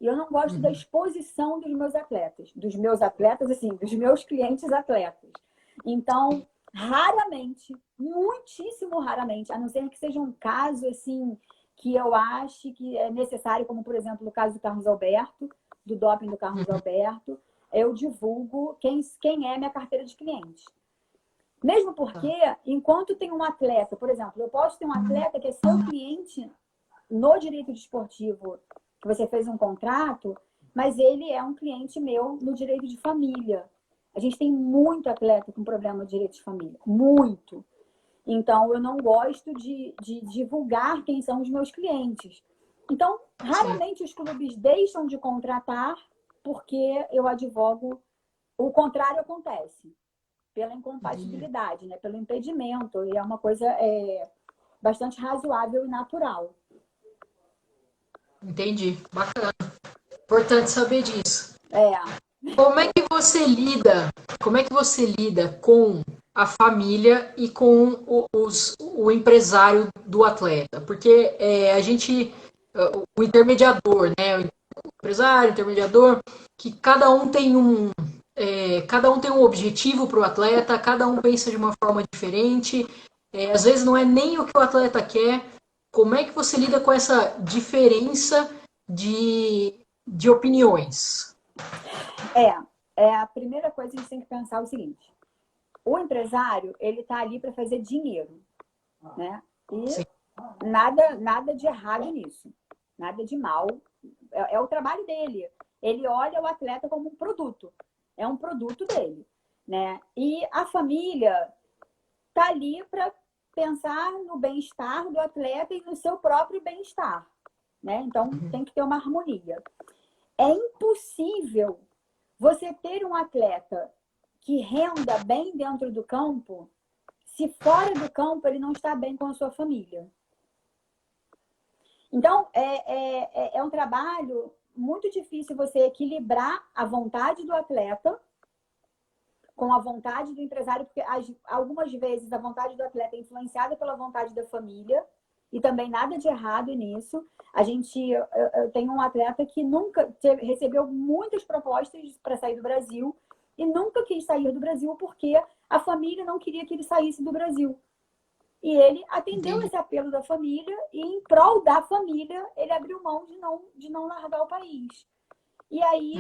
[SPEAKER 2] E eu não gosto da exposição dos meus atletas, assim, dos meus clientes atletas. Então, raramente, muitíssimo raramente, a não ser que seja um caso, assim, que eu ache que é necessário, como, por exemplo, no caso do Carlos Alberto, do doping do Carlos Alberto, eu divulgo quem é minha carteira de clientes. Mesmo porque, enquanto tem um atleta, por exemplo, eu posso ter um atleta que é seu cliente no direito desportivo, que você fez um contrato, mas ele é um cliente meu no direito de família. A gente tem muito atleta com problema de direito de família. Muito. Então, eu não gosto de divulgar quem são os meus clientes. Então, raramente os clubes deixam de contratar porque eu advogo. O contrário acontece. Pela incompatibilidade, né? Pelo impedimento. E é uma coisa bastante razoável e natural.
[SPEAKER 1] Entendi. Bacana. Importante saber disso.
[SPEAKER 2] É.
[SPEAKER 1] Como é que você lida? Como é que você lida com a família e com o empresário do atleta? Porque a gente, o intermediador, né? O empresário, o intermediador, que cada um tem um objetivo para o atleta, cada um pensa de uma forma diferente. Às vezes não é nem o que o atleta quer. Como é que você lida com essa diferença de opiniões?
[SPEAKER 2] A primeira coisa que a gente tem que pensar é o seguinte: o empresário, ele está ali para fazer dinheiro, né? E
[SPEAKER 1] Sim.
[SPEAKER 2] nada de errado nisso, nada de mal. É o trabalho dele. Ele olha o atleta como um produto, é um produto dele, né? E a família está ali para pensar no bem-estar do atleta e no seu próprio bem-estar, né? Então tem que ter uma harmonia. É impossível você ter um atleta que renda bem dentro do campo se fora do campo ele não está bem com a sua família. Então, é um trabalho muito difícil você equilibrar a vontade do atleta com a vontade do empresário, porque algumas vezes a vontade do atleta é influenciada pela vontade da família, e também nada de errado nisso. Eu tenho um atleta que nunca recebeu muitas propostas para sair do Brasil e nunca quis sair do Brasil porque a família não queria que ele saísse do Brasil. E ele atendeu esse apelo da família e, em prol da família, ele abriu mão de não largar o país. E aí,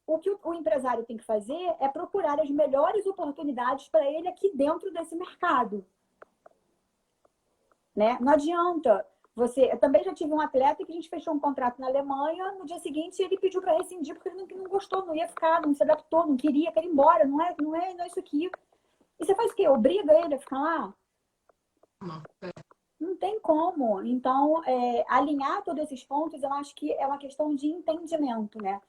[SPEAKER 2] o que o empresário tem que fazer é procurar as melhores oportunidades para ele aqui dentro desse mercado. Né? Não adianta você... Eu também já tive um atleta que a gente fechou um contrato na Alemanha, no dia seguinte ele pediu para rescindir porque ele não gostou, não ia ficar, não se adaptou, não queria, quer ir embora, não é isso aqui. E você faz o quê? Obriga ele a ficar lá? Não tem como. Então, alinhar todos esses pontos, eu acho que é uma questão de entendimento, né?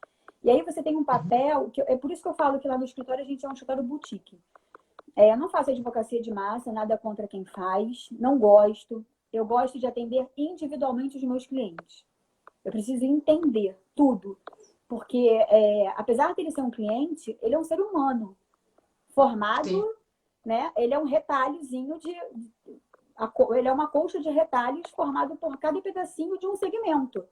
[SPEAKER 2] E aí você tem um papel, é por isso que eu falo que lá no escritório a gente é um escritório boutique. Eu não faço advocacia de massa, nada contra quem faz, não gosto. Eu gosto de atender individualmente os meus clientes. Eu preciso entender tudo. Porque, apesar de ele ser um cliente, ele é um ser humano formado, sim, né? Ele é um retalhozinho ele é uma colcha de retalhos formado por cada pedacinho de um segmento.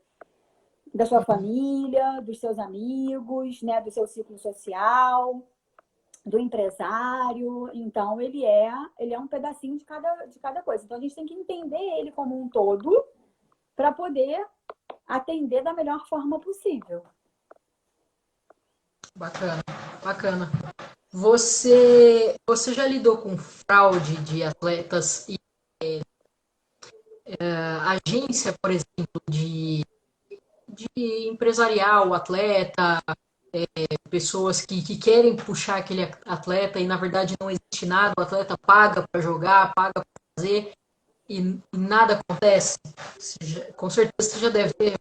[SPEAKER 2] Da sua família, dos seus amigos, né? Do seu ciclo social. do empresário. Então, ele é um pedacinho de cada coisa. Então, a gente tem que entender ele como um todo para poder atender da melhor forma possível.
[SPEAKER 1] Bacana, bacana. Você já lidou com fraude de atletas e agência, por exemplo, de empresarial, atleta, pessoas que querem puxar aquele atleta e na verdade não existe nada, o atleta paga para jogar, paga para fazer e nada acontece? Com certeza você já deve ter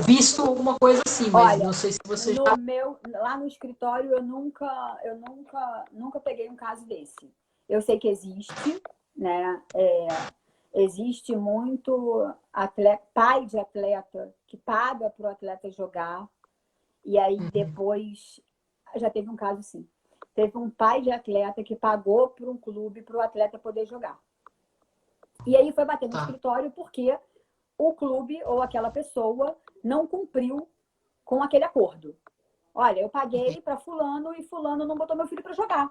[SPEAKER 1] visto alguma coisa assim, mas
[SPEAKER 2] Olha,
[SPEAKER 1] não sei se você já...
[SPEAKER 2] lá no escritório eu nunca peguei um caso desse. Eu sei que existe, né? Existe muito pai de atleta que paga para o atleta jogar e aí depois já teve um caso sim. Teve um pai de atleta que pagou para um clube para o atleta poder jogar. E aí foi bater no escritório porque o clube ou aquela pessoa não cumpriu com aquele acordo. Olha, eu paguei para fulano e fulano não botou meu filho para jogar.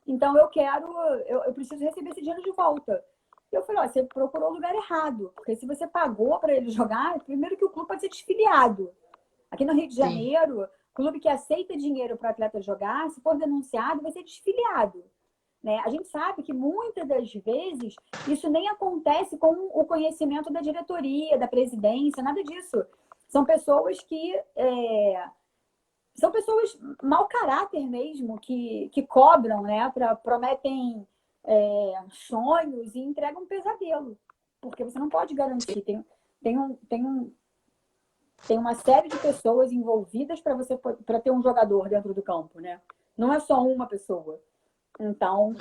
[SPEAKER 2] Então eu preciso receber esse dinheiro de volta. E eu falei, ó, você procurou o lugar errado, porque se você pagou para ele jogar, primeiro que o clube pode ser desfiliado. Aqui no Rio de Janeiro, clube que aceita dinheiro para atleta jogar, se for denunciado, vai ser desfiliado. Né? A gente sabe que muitas das vezes isso nem acontece com o conhecimento da diretoria, da presidência, nada disso. São pessoas são pessoas mau caráter mesmo, que cobram, né? Prometem sonhos e entregam um pesadelo. Porque você não pode garantir. Tem uma série de pessoas envolvidas para ter um jogador dentro do campo, né? Não é só uma pessoa. Então,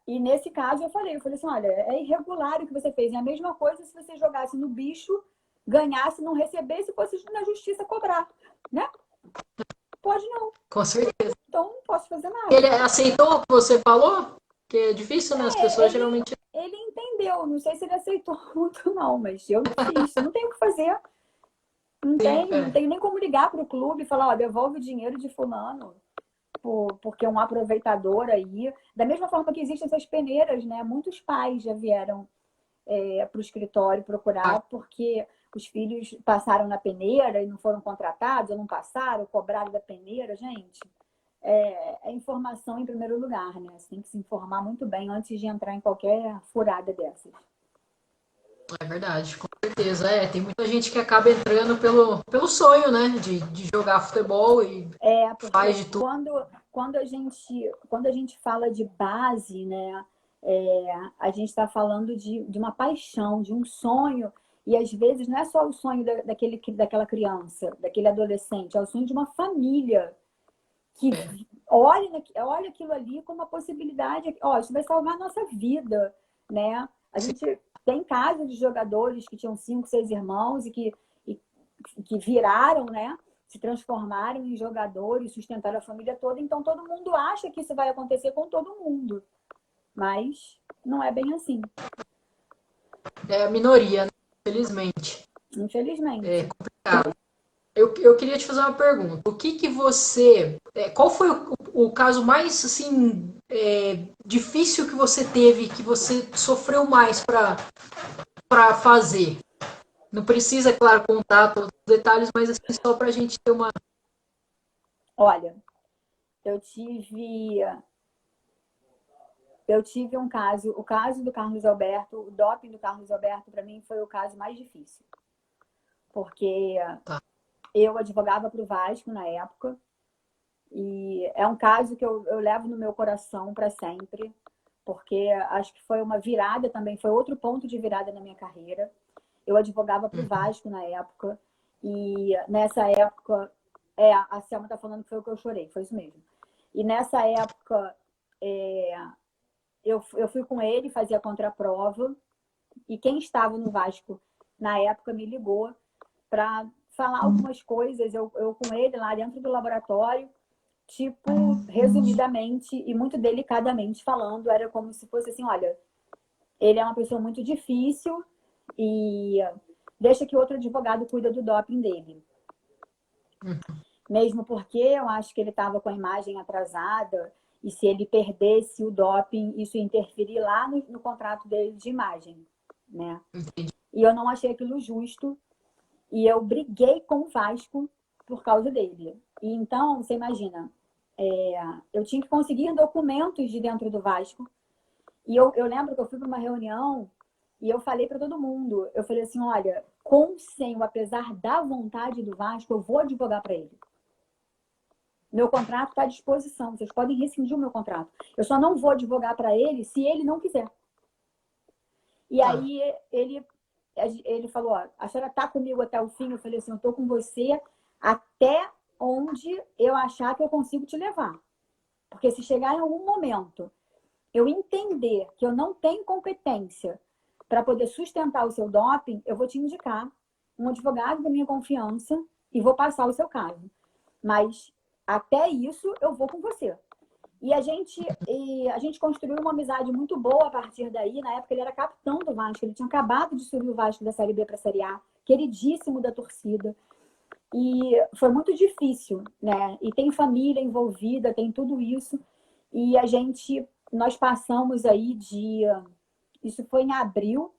[SPEAKER 2] e nesse caso eu falei assim, olha, é irregular o que você fez. É a mesma coisa se você jogasse no bicho, ganhasse, não recebesse, fosse na justiça cobrar, né? Pode não.
[SPEAKER 1] Com certeza.
[SPEAKER 2] Então não posso fazer nada.
[SPEAKER 1] Ele aceitou o que você falou? Que é difícil, né? As pessoas geralmente...
[SPEAKER 2] Ele entendeu. Não sei se ele aceitou muito, não, mas eu não fiz. Eu não tenho o que fazer. Não tenho nem como ligar para o clube e falar, ó, devolve o dinheiro de fulano. Porque é um aproveitador aí. Da mesma forma que existem essas peneiras, né? Muitos pais já vieram para o escritório procurar porque os filhos passaram na peneira e não foram contratados, ou não passaram, cobraram da peneira. Gente, é informação em primeiro lugar, né? Você tem que se informar muito bem antes de entrar em qualquer furada dessas.
[SPEAKER 1] É verdade, com certeza. Tem muita gente que acaba entrando pelo sonho, né? De jogar futebol e faz de tudo.
[SPEAKER 2] Quando a gente fala de base, né? A gente está falando de uma paixão, de um sonho. E às vezes não é só o sonho daquela criança, daquele adolescente, é o sonho de uma família que olha aquilo ali como uma possibilidade. Ó, isso vai salvar a nossa vida, né? A gente tem casos de jogadores que tinham 5, 6 irmãos e que viraram, né? Se transformaram em jogadores, sustentaram a família toda. Então, todo mundo acha que isso vai acontecer com todo mundo. Mas não é bem assim.
[SPEAKER 1] É a minoria, né? Infelizmente.
[SPEAKER 2] Infelizmente.
[SPEAKER 1] É complicado. Eu queria te fazer uma pergunta. O que você... qual foi o caso mais, assim, difícil que você teve, que você sofreu mais para fazer? Não precisa, claro, contar todos os detalhes, mas assim, só para a gente ter uma...
[SPEAKER 2] Olha, eu tive um caso, o caso do Carlos Alberto, o doping do Carlos Alberto, para mim, foi o caso mais difícil. Porque eu advogava para o Vasco na época, e é um caso que eu levo no meu coração para sempre, porque acho que foi uma virada também, foi outro ponto de virada na minha carreira. Eu advogava para o Vasco na época, e nessa época, a Selma está falando que foi o que eu chorei, foi isso mesmo. E nessa época, eu fui com ele, fazia contraprova, e quem estava no Vasco na época me ligou para falar algumas coisas, eu com ele lá dentro do laboratório, tipo, resumidamente e muito delicadamente falando, era como se fosse assim, olha, ele é uma pessoa muito difícil e deixa que outro advogado cuida do doping dele. mesmo porque eu acho que ele estava com a imagem atrasada e se ele perdesse o doping, isso ia interferir lá no contrato dele de imagem, né? E eu não achei aquilo justo e eu briguei com o Vasco por causa dele. E então, você imagina, eu tinha que conseguir documentos de dentro do Vasco. E eu lembro que eu fui para uma reunião e eu falei para todo mundo, eu falei assim, olha, com ou sem, apesar da vontade do Vasco, eu vou advogar para ele. Meu contrato está à disposição, vocês podem rescindir o meu contrato. Eu só não vou advogar para ele se ele não quiser. E aí ele falou, ó, a senhora está comigo até o fim? Eu falei assim, eu estou com você até onde eu achar que eu consigo te levar. Porque se chegar em algum momento eu entender que eu não tenho competência para poder sustentar o seu doping, eu vou te indicar um advogado da minha confiança e vou passar o seu caso. Mas até isso eu vou com você. E a gente construiu uma amizade muito boa a partir daí. Na época ele era capitão do Vasco, ele tinha acabado de subir o Vasco da Série B para a Série A, queridíssimo da torcida. E foi muito difícil, né? E tem família envolvida, tem tudo isso. E nós passamos aí isso foi em abril,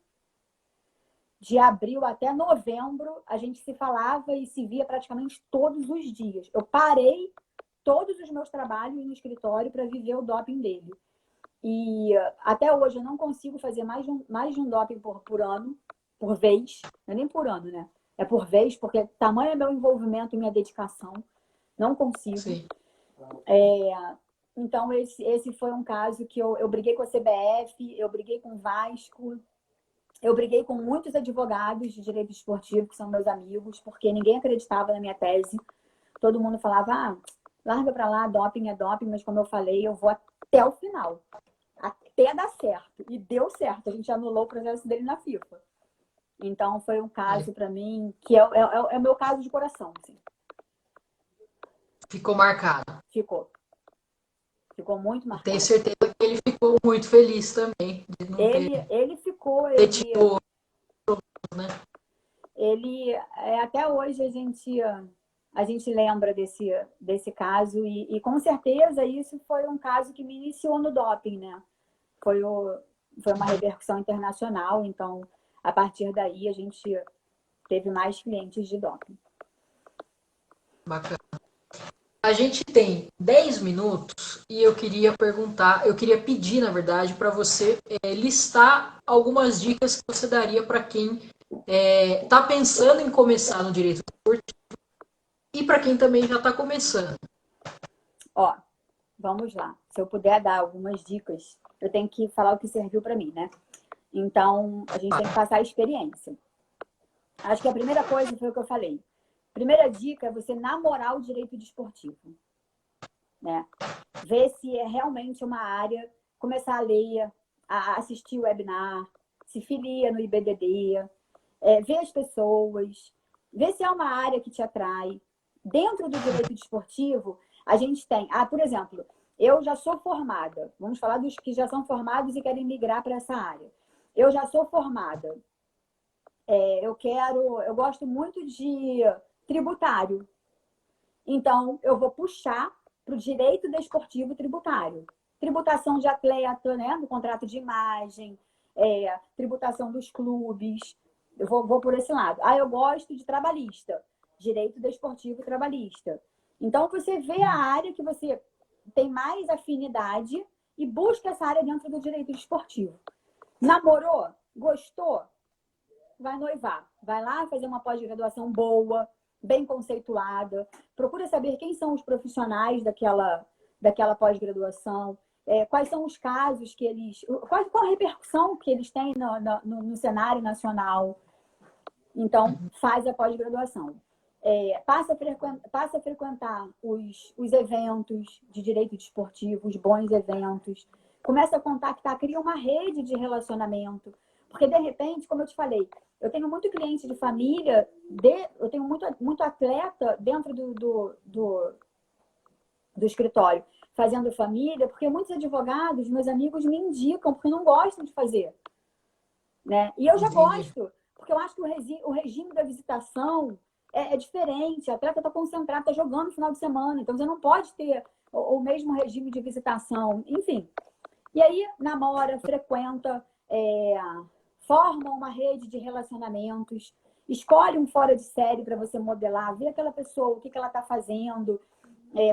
[SPEAKER 2] de abril até novembro, a gente se falava e se via praticamente todos os dias. Eu parei todos os meus trabalhos no escritório para viver o doping dele. E até hoje eu não consigo fazer mais de um doping por ano, por vez. Não é nem por ano, né? É por vez, porque tamanho é meu envolvimento e minha dedicação. Não consigo.
[SPEAKER 1] Sim.
[SPEAKER 2] Então, esse foi um caso que eu briguei com a CBF, eu briguei com o Vasco, eu briguei com muitos advogados de direito esportivo, que são meus amigos, porque ninguém acreditava na minha tese. Todo mundo falava, larga pra lá, doping é doping, mas como eu falei, eu vou até o final, até dar certo. E deu certo, a gente anulou o processo dele na FIFA. Então, foi um caso para mim, que é o meu caso de coração. Assim.
[SPEAKER 1] Ficou marcado.
[SPEAKER 2] Ficou muito marcado.
[SPEAKER 1] Tenho certeza que ele ficou muito feliz também. De não
[SPEAKER 2] ele ficou...
[SPEAKER 1] né?
[SPEAKER 2] Até hoje a gente lembra desse caso e com certeza isso foi um caso que me iniciou no doping, né? Foi uma repercussão internacional, então a partir daí a gente teve mais clientes de doping.
[SPEAKER 1] Bacana. A gente tem 10 minutos e eu queria pedir, na verdade, para você listar algumas dicas que você daria para quem está pensando em começar no direito esportivo e para quem também já está começando.
[SPEAKER 2] Ó, vamos lá. Se eu puder dar algumas dicas, eu tenho que falar o que serviu para mim, né? Então, a gente tem que passar a experiência. Acho que a primeira coisa foi o que eu falei. Primeira dica é você namorar o direito desportivo. Né? Ver se é realmente uma área, começar a ler, a assistir o webinar, se filia no IBDD, ver as pessoas, ver se é uma área que te atrai. Dentro do direito desportivo, a gente tem... por exemplo, eu já sou formada. Vamos falar dos que já são formados e querem migrar para essa área. Eu já sou formada. Eu gosto muito de tributário. Então, eu vou puxar para o direito desportivo tributário. Tributação de atleta, né? Do contrato de imagem, tributação dos clubes. Eu vou por esse lado. Eu gosto de trabalhista. Direito desportivo trabalhista. Então, você vê a área que você tem mais afinidade e busca essa área dentro do direito desportivo. Namorou? Gostou? Vai noivar. Vai lá fazer uma pós-graduação boa, bem conceituada. Procura saber quem são os profissionais daquela pós-graduação, quais são os casos que eles... Qual a repercussão que eles têm no cenário nacional. Então, faz a pós-graduação. Passa a frequentar os eventos de direito desportivo, os bons eventos. Começa a contactar, cria uma rede de relacionamento. Porque, de repente, como eu te falei, eu tenho muito cliente de família, eu tenho muito atleta dentro do escritório, fazendo família, porque muitos advogados, meus amigos, me indicam, porque não gostam de fazer. Né? E eu já gosto, porque eu acho que o regime da visitação é diferente. A atleta está concentrada, está jogando no final de semana. Então, você não pode ter o mesmo regime de visitação. Enfim. E aí, namora, frequenta, forma uma rede de relacionamentos, escolhe um fora de série para você modelar, vê aquela pessoa, o que ela está fazendo,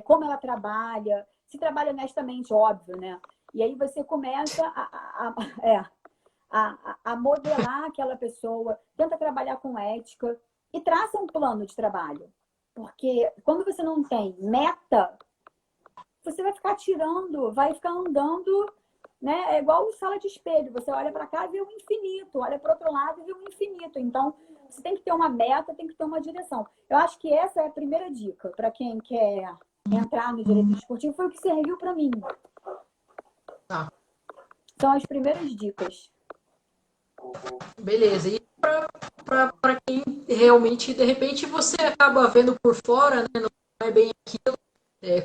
[SPEAKER 2] como ela trabalha, se trabalha honestamente, óbvio, né? E aí você começa a modelar aquela pessoa, tenta trabalhar com ética e traça um plano de trabalho. Porque quando você não tem meta, você vai ficar tirando, vai ficar andando, né? É igual sala de espelho. Você olha para cá e vê o infinito, olha para o outro lado e vê o infinito. Então, você tem que ter uma meta, tem que ter uma direção. Eu acho que essa é a primeira dica para quem quer entrar no direito desportivo. Foi o que serviu para mim.
[SPEAKER 1] Tá.
[SPEAKER 2] São as primeiras dicas.
[SPEAKER 1] Beleza. E para quem realmente, de repente, você acaba vendo por fora, né? Não é bem aquilo,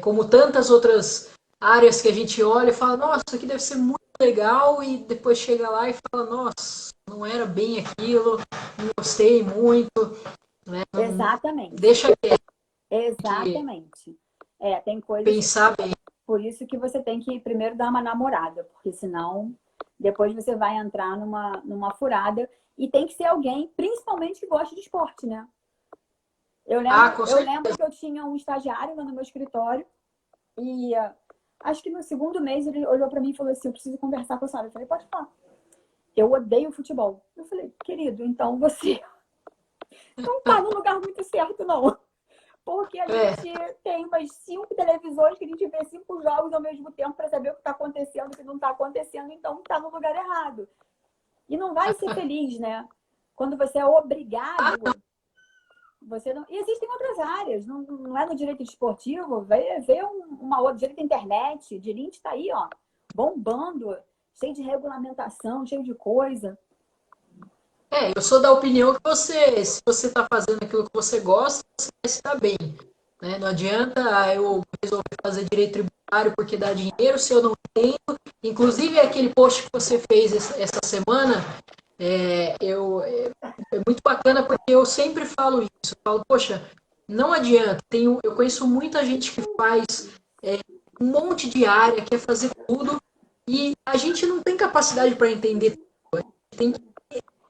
[SPEAKER 1] como tantas outras áreas que a gente olha e fala, nossa, isso aqui deve ser muito legal, e depois chega lá e fala, nossa, não era bem aquilo, não gostei muito, né?
[SPEAKER 2] Exatamente.
[SPEAKER 1] Deixa
[SPEAKER 2] Exatamente. Tem coisas.
[SPEAKER 1] Pensar bem.
[SPEAKER 2] Por isso que você tem que primeiro dar uma namorada, porque senão depois você vai entrar numa furada. E tem que ser alguém, principalmente, que goste de esporte, né? Eu lembro que eu tinha um estagiário lá no meu escritório e acho que no segundo mês ele olhou para mim e falou assim, eu preciso conversar com a senhora. Eu falei, pode falar. Eu odeio futebol. Eu falei, querido, então você não tá no lugar muito certo, não. Porque a gente tem umas 5 televisões que a gente vê 5 jogos ao mesmo tempo para saber o que está acontecendo e o que não está acontecendo, então está no lugar errado. E não vai ser feliz, né? Quando você é obrigado, você não. E existem outras áreas, não é no direito desportivo, vai ver uma outra, direito da internet, direito está aí, ó, bombando, cheio de regulamentação, cheio de coisa.
[SPEAKER 1] Eu sou da opinião que se você está fazendo aquilo que você gosta, você vai se dar bem. Né? Não adianta eu resolver fazer direito tributário porque dá dinheiro se eu não tenho. Inclusive, aquele post que você fez essa semana, é muito bacana porque eu sempre falo isso. Eu falo, poxa, não adianta. Eu conheço muita gente que faz um monte de área, quer fazer tudo, e a gente não tem capacidade para entender tudo. A gente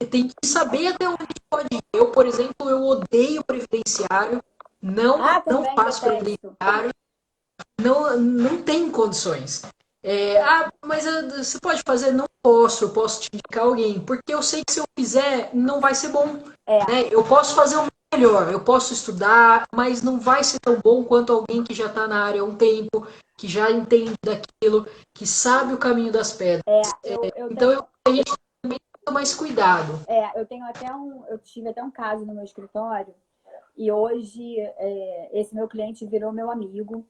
[SPEAKER 1] tem que saber até onde pode ir. Eu, por exemplo, eu odeio previdenciário, não faço previdenciário, não tem condições. Mas você pode fazer? Não posso, eu posso te indicar alguém, porque eu sei que se eu fizer, não vai ser bom. Né? Eu posso fazer o melhor, eu posso estudar, mas não vai ser tão bom quanto alguém que já está na área há um tempo, que já entende daquilo, que sabe o caminho das pedras. Então, a gente também tem mais cuidado.
[SPEAKER 2] Eu tive até um caso no meu escritório e hoje esse meu cliente virou meu amigo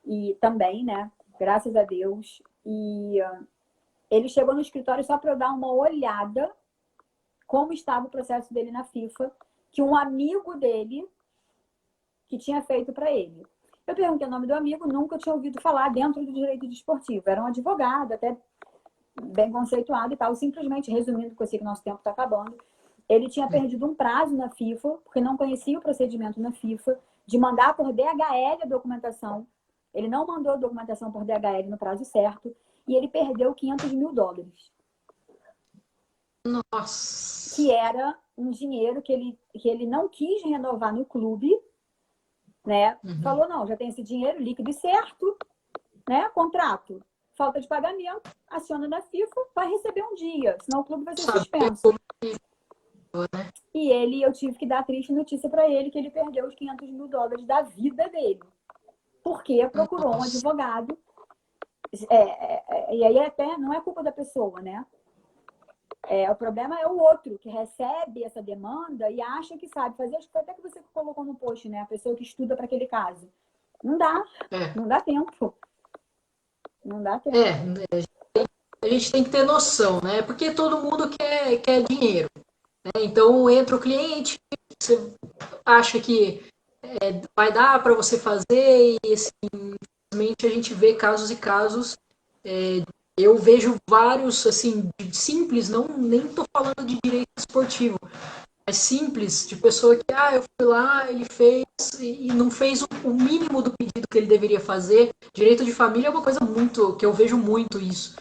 [SPEAKER 2] e também, né? Graças a Deus. E ele chegou no escritório só para eu dar uma olhada como estava o processo dele na FIFA, que um amigo dele que tinha feito para ele. Eu perguntei o nome do amigo, nunca tinha ouvido falar dentro do direito desportivo. Era um advogado, até bem conceituado e tal. Simplesmente, resumindo, porque eu sei que nosso tempo está acabando, ele tinha perdido um prazo na FIFA, porque não conhecia o procedimento na FIFA, de mandar por DHL a documentação. Ele não mandou a documentação por DHL no prazo certo e ele perdeu $500 mil.
[SPEAKER 1] Nossa!
[SPEAKER 2] Que era um dinheiro que ele não quis renovar no clube, né? Falou, não, já tem esse dinheiro líquido e certo, né? Contrato. Falta de pagamento, aciona na FIFA, vai receber um dia, senão o clube vai ser suspenso. E eu tive que dar a triste notícia para ele que ele perdeu os $500 mil da vida dele. Porque procurou um advogado. E aí até não é culpa da pessoa, né? O problema é o outro que recebe essa demanda e acha que sabe fazer. Acho que até que você colocou no post, né? A pessoa que estuda para aquele caso. Não dá. Não dá tempo. Não dá tempo.
[SPEAKER 1] A gente tem que ter noção, né? Porque todo mundo quer dinheiro. Né? Então entra o cliente, você acha que vai dar para você fazer e assim, infelizmente a gente vê casos e casos. Eu vejo vários assim simples, nem estou falando de direito esportivo, mais simples, de pessoa que, eu fui lá, ele fez e não fez o mínimo do pedido que ele deveria fazer. Direito de família é uma coisa muito, que eu vejo muito isso.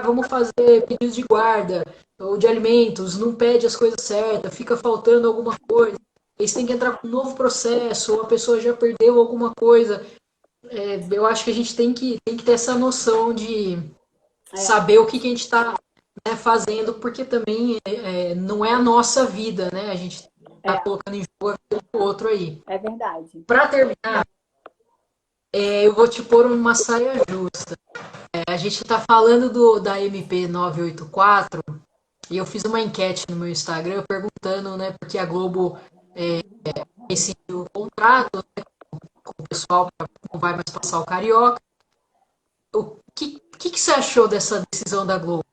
[SPEAKER 1] Vamos fazer pedidos de guarda ou de alimentos, não pede as coisas certas, fica faltando alguma coisa. Eles têm que entrar com um novo processo, ou a pessoa já perdeu alguma coisa. Eu acho que a gente tem que ter essa noção de saber o que a gente está, né, fazendo, porque também não é a nossa vida, né? A gente está colocando em jogo a vida do outro aí.
[SPEAKER 2] É verdade.
[SPEAKER 1] Para terminar, eu vou te pôr uma saia justa. A gente está falando da MP 984 e eu fiz uma enquete no meu Instagram perguntando, né, porque a Globo rescindiu o contrato, né, com o pessoal, não vai mais passar o Carioca. O que você achou dessa decisão da Globo?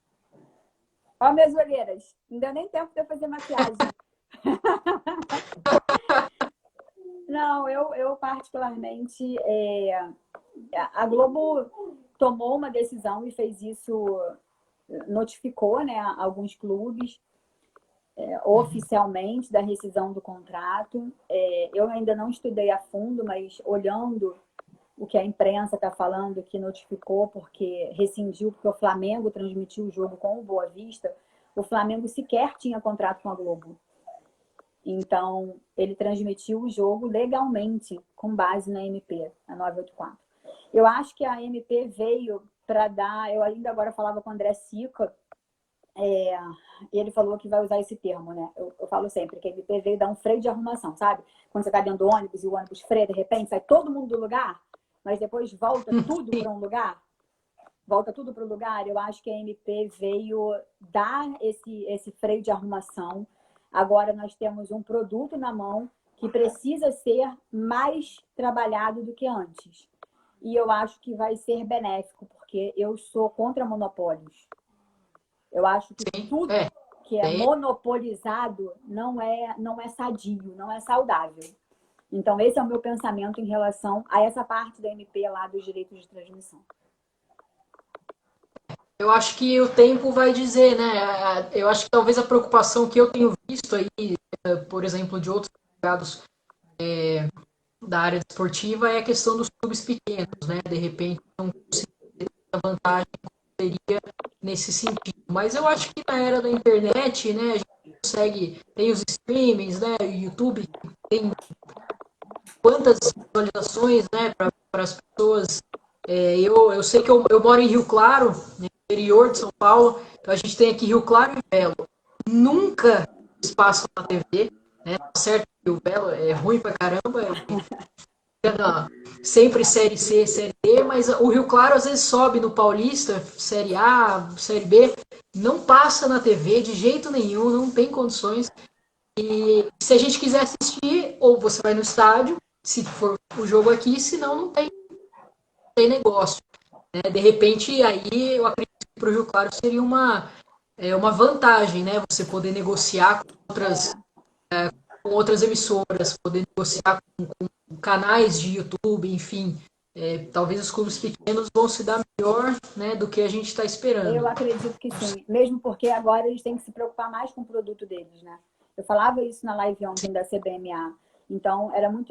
[SPEAKER 2] Ó, minhas olheiras, não deu nem tempo de eu fazer maquiagem. Não, eu particularmente, a Globo tomou uma decisão e fez isso, notificou, né, alguns clubes oficialmente da rescisão do contrato. Eu ainda não estudei a fundo, mas olhando o que a imprensa está falando, que notificou porque rescindiu, porque o Flamengo transmitiu o jogo com o Boa Vista, o Flamengo sequer tinha contrato com a Globo. Então, ele transmitiu o jogo legalmente, com base na MP, a 984. Eu acho que a MP veio para dar... Eu ainda agora falava com o André Sica, e ele falou que vai usar esse termo, né? Eu falo sempre que a MP veio dar um freio de arrumação, sabe? Quando você está dentro do ônibus e o ônibus freia, de repente sai todo mundo do lugar, mas depois volta tudo para um lugar. Volta tudo para o lugar. Eu acho que a MP veio dar esse freio de arrumação. Agora nós temos um produto na mão que precisa ser mais trabalhado do que antes. E eu acho que vai ser benéfico, porque eu sou contra monopólios. Eu acho que tudo que é monopolizado não é sadio, não é saudável. Então, esse é o meu pensamento em relação a essa parte da MP lá dos direitos de transmissão.
[SPEAKER 1] Eu acho que o tempo vai dizer, né? Eu acho que talvez a preocupação que eu tenho visto aí, por exemplo, de outros advogados da área esportiva é a questão dos clubes pequenos, né? De repente não conseguir a vantagem que teria nesse sentido. Mas eu acho que na era da internet, né, a gente consegue, tem os streamings, né? O YouTube tem quantas visualizações, né, para as pessoas. Eu sei que eu moro em Rio Claro, no interior de São Paulo, então a gente tem aqui Rio Claro e Belo. Nunca espaço na TV, né? Tá certo que o Belo é ruim pra caramba, sempre Série C, Série D, mas o Rio Claro às vezes sobe no Paulista, Série A, Série B, não passa na TV de jeito nenhum, não tem condições. E se a gente quiser assistir, ou você vai no estádio, se for o jogo aqui, senão não tem negócio. Né? De repente, aí eu acredito que para o Rio Claro seria uma vantagem, né? Você poder negociar com outras emissoras, poder negociar com canais de YouTube, enfim. Talvez os clubes pequenos vão se dar melhor, né, do que a gente está esperando.
[SPEAKER 2] Eu acredito que sim, mesmo porque agora eles têm que se preocupar mais com o produto deles, né? Eu falava isso na live ontem da CBMA. Então,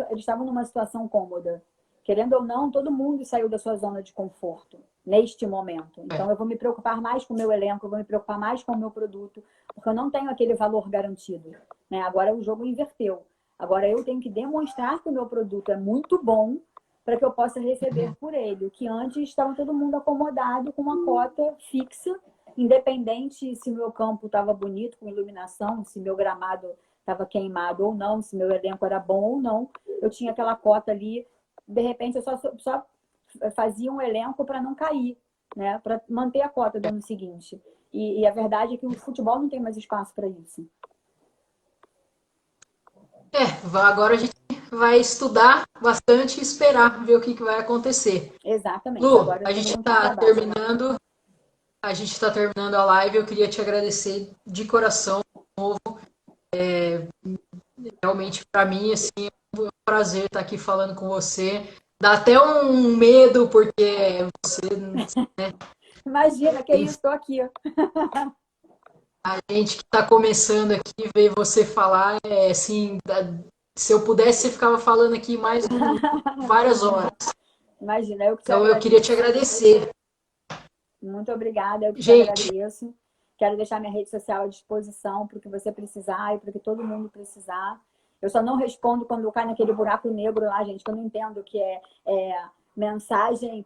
[SPEAKER 2] eles estavam numa situação cômoda. Querendo ou não, todo mundo saiu da sua zona de conforto neste momento. Então, eu vou me preocupar mais com o meu elenco, eu vou me preocupar mais com o meu produto, porque eu não tenho aquele valor garantido, né? Agora o jogo inverteu. Agora eu tenho que demonstrar que o meu produto é muito bom para que eu possa receber por ele. O que antes estava todo mundo acomodado com uma cota fixa, independente se o meu campo estava bonito, com iluminação, se meu gramado estava queimado ou não, se meu elenco era bom ou não. Eu tinha aquela cota ali. De repente, eu só fazia um elenco para não cair, né? Para manter a cota do ano seguinte. E a verdade é que o futebol não tem mais espaço para isso.
[SPEAKER 1] Agora a gente vai estudar bastante e esperar ver o que vai acontecer.
[SPEAKER 2] Exatamente.
[SPEAKER 1] Lu,
[SPEAKER 2] Agora
[SPEAKER 1] a gente está terminando a live. Eu queria te agradecer de coração de novo. Realmente, para mim, assim, é um prazer estar aqui falando com você. Dá até um medo, porque você... Né,
[SPEAKER 2] Imagina, que isso, estou aqui.
[SPEAKER 1] A gente que está começando aqui, ver você falar, é assim, se eu pudesse, você ficava falando aqui mais várias horas.
[SPEAKER 2] Imagina, eu que te
[SPEAKER 1] Então eu queria te
[SPEAKER 2] agradeço.
[SPEAKER 1] agradecer.
[SPEAKER 2] Muito obrigada, eu que te
[SPEAKER 1] Gente,
[SPEAKER 2] agradeço. Quero deixar minha rede social à disposição para o que você precisar e para o que todo mundo precisar. Eu só não respondo quando cai naquele buraco negro lá, gente, que eu não entendo o que é mensagem,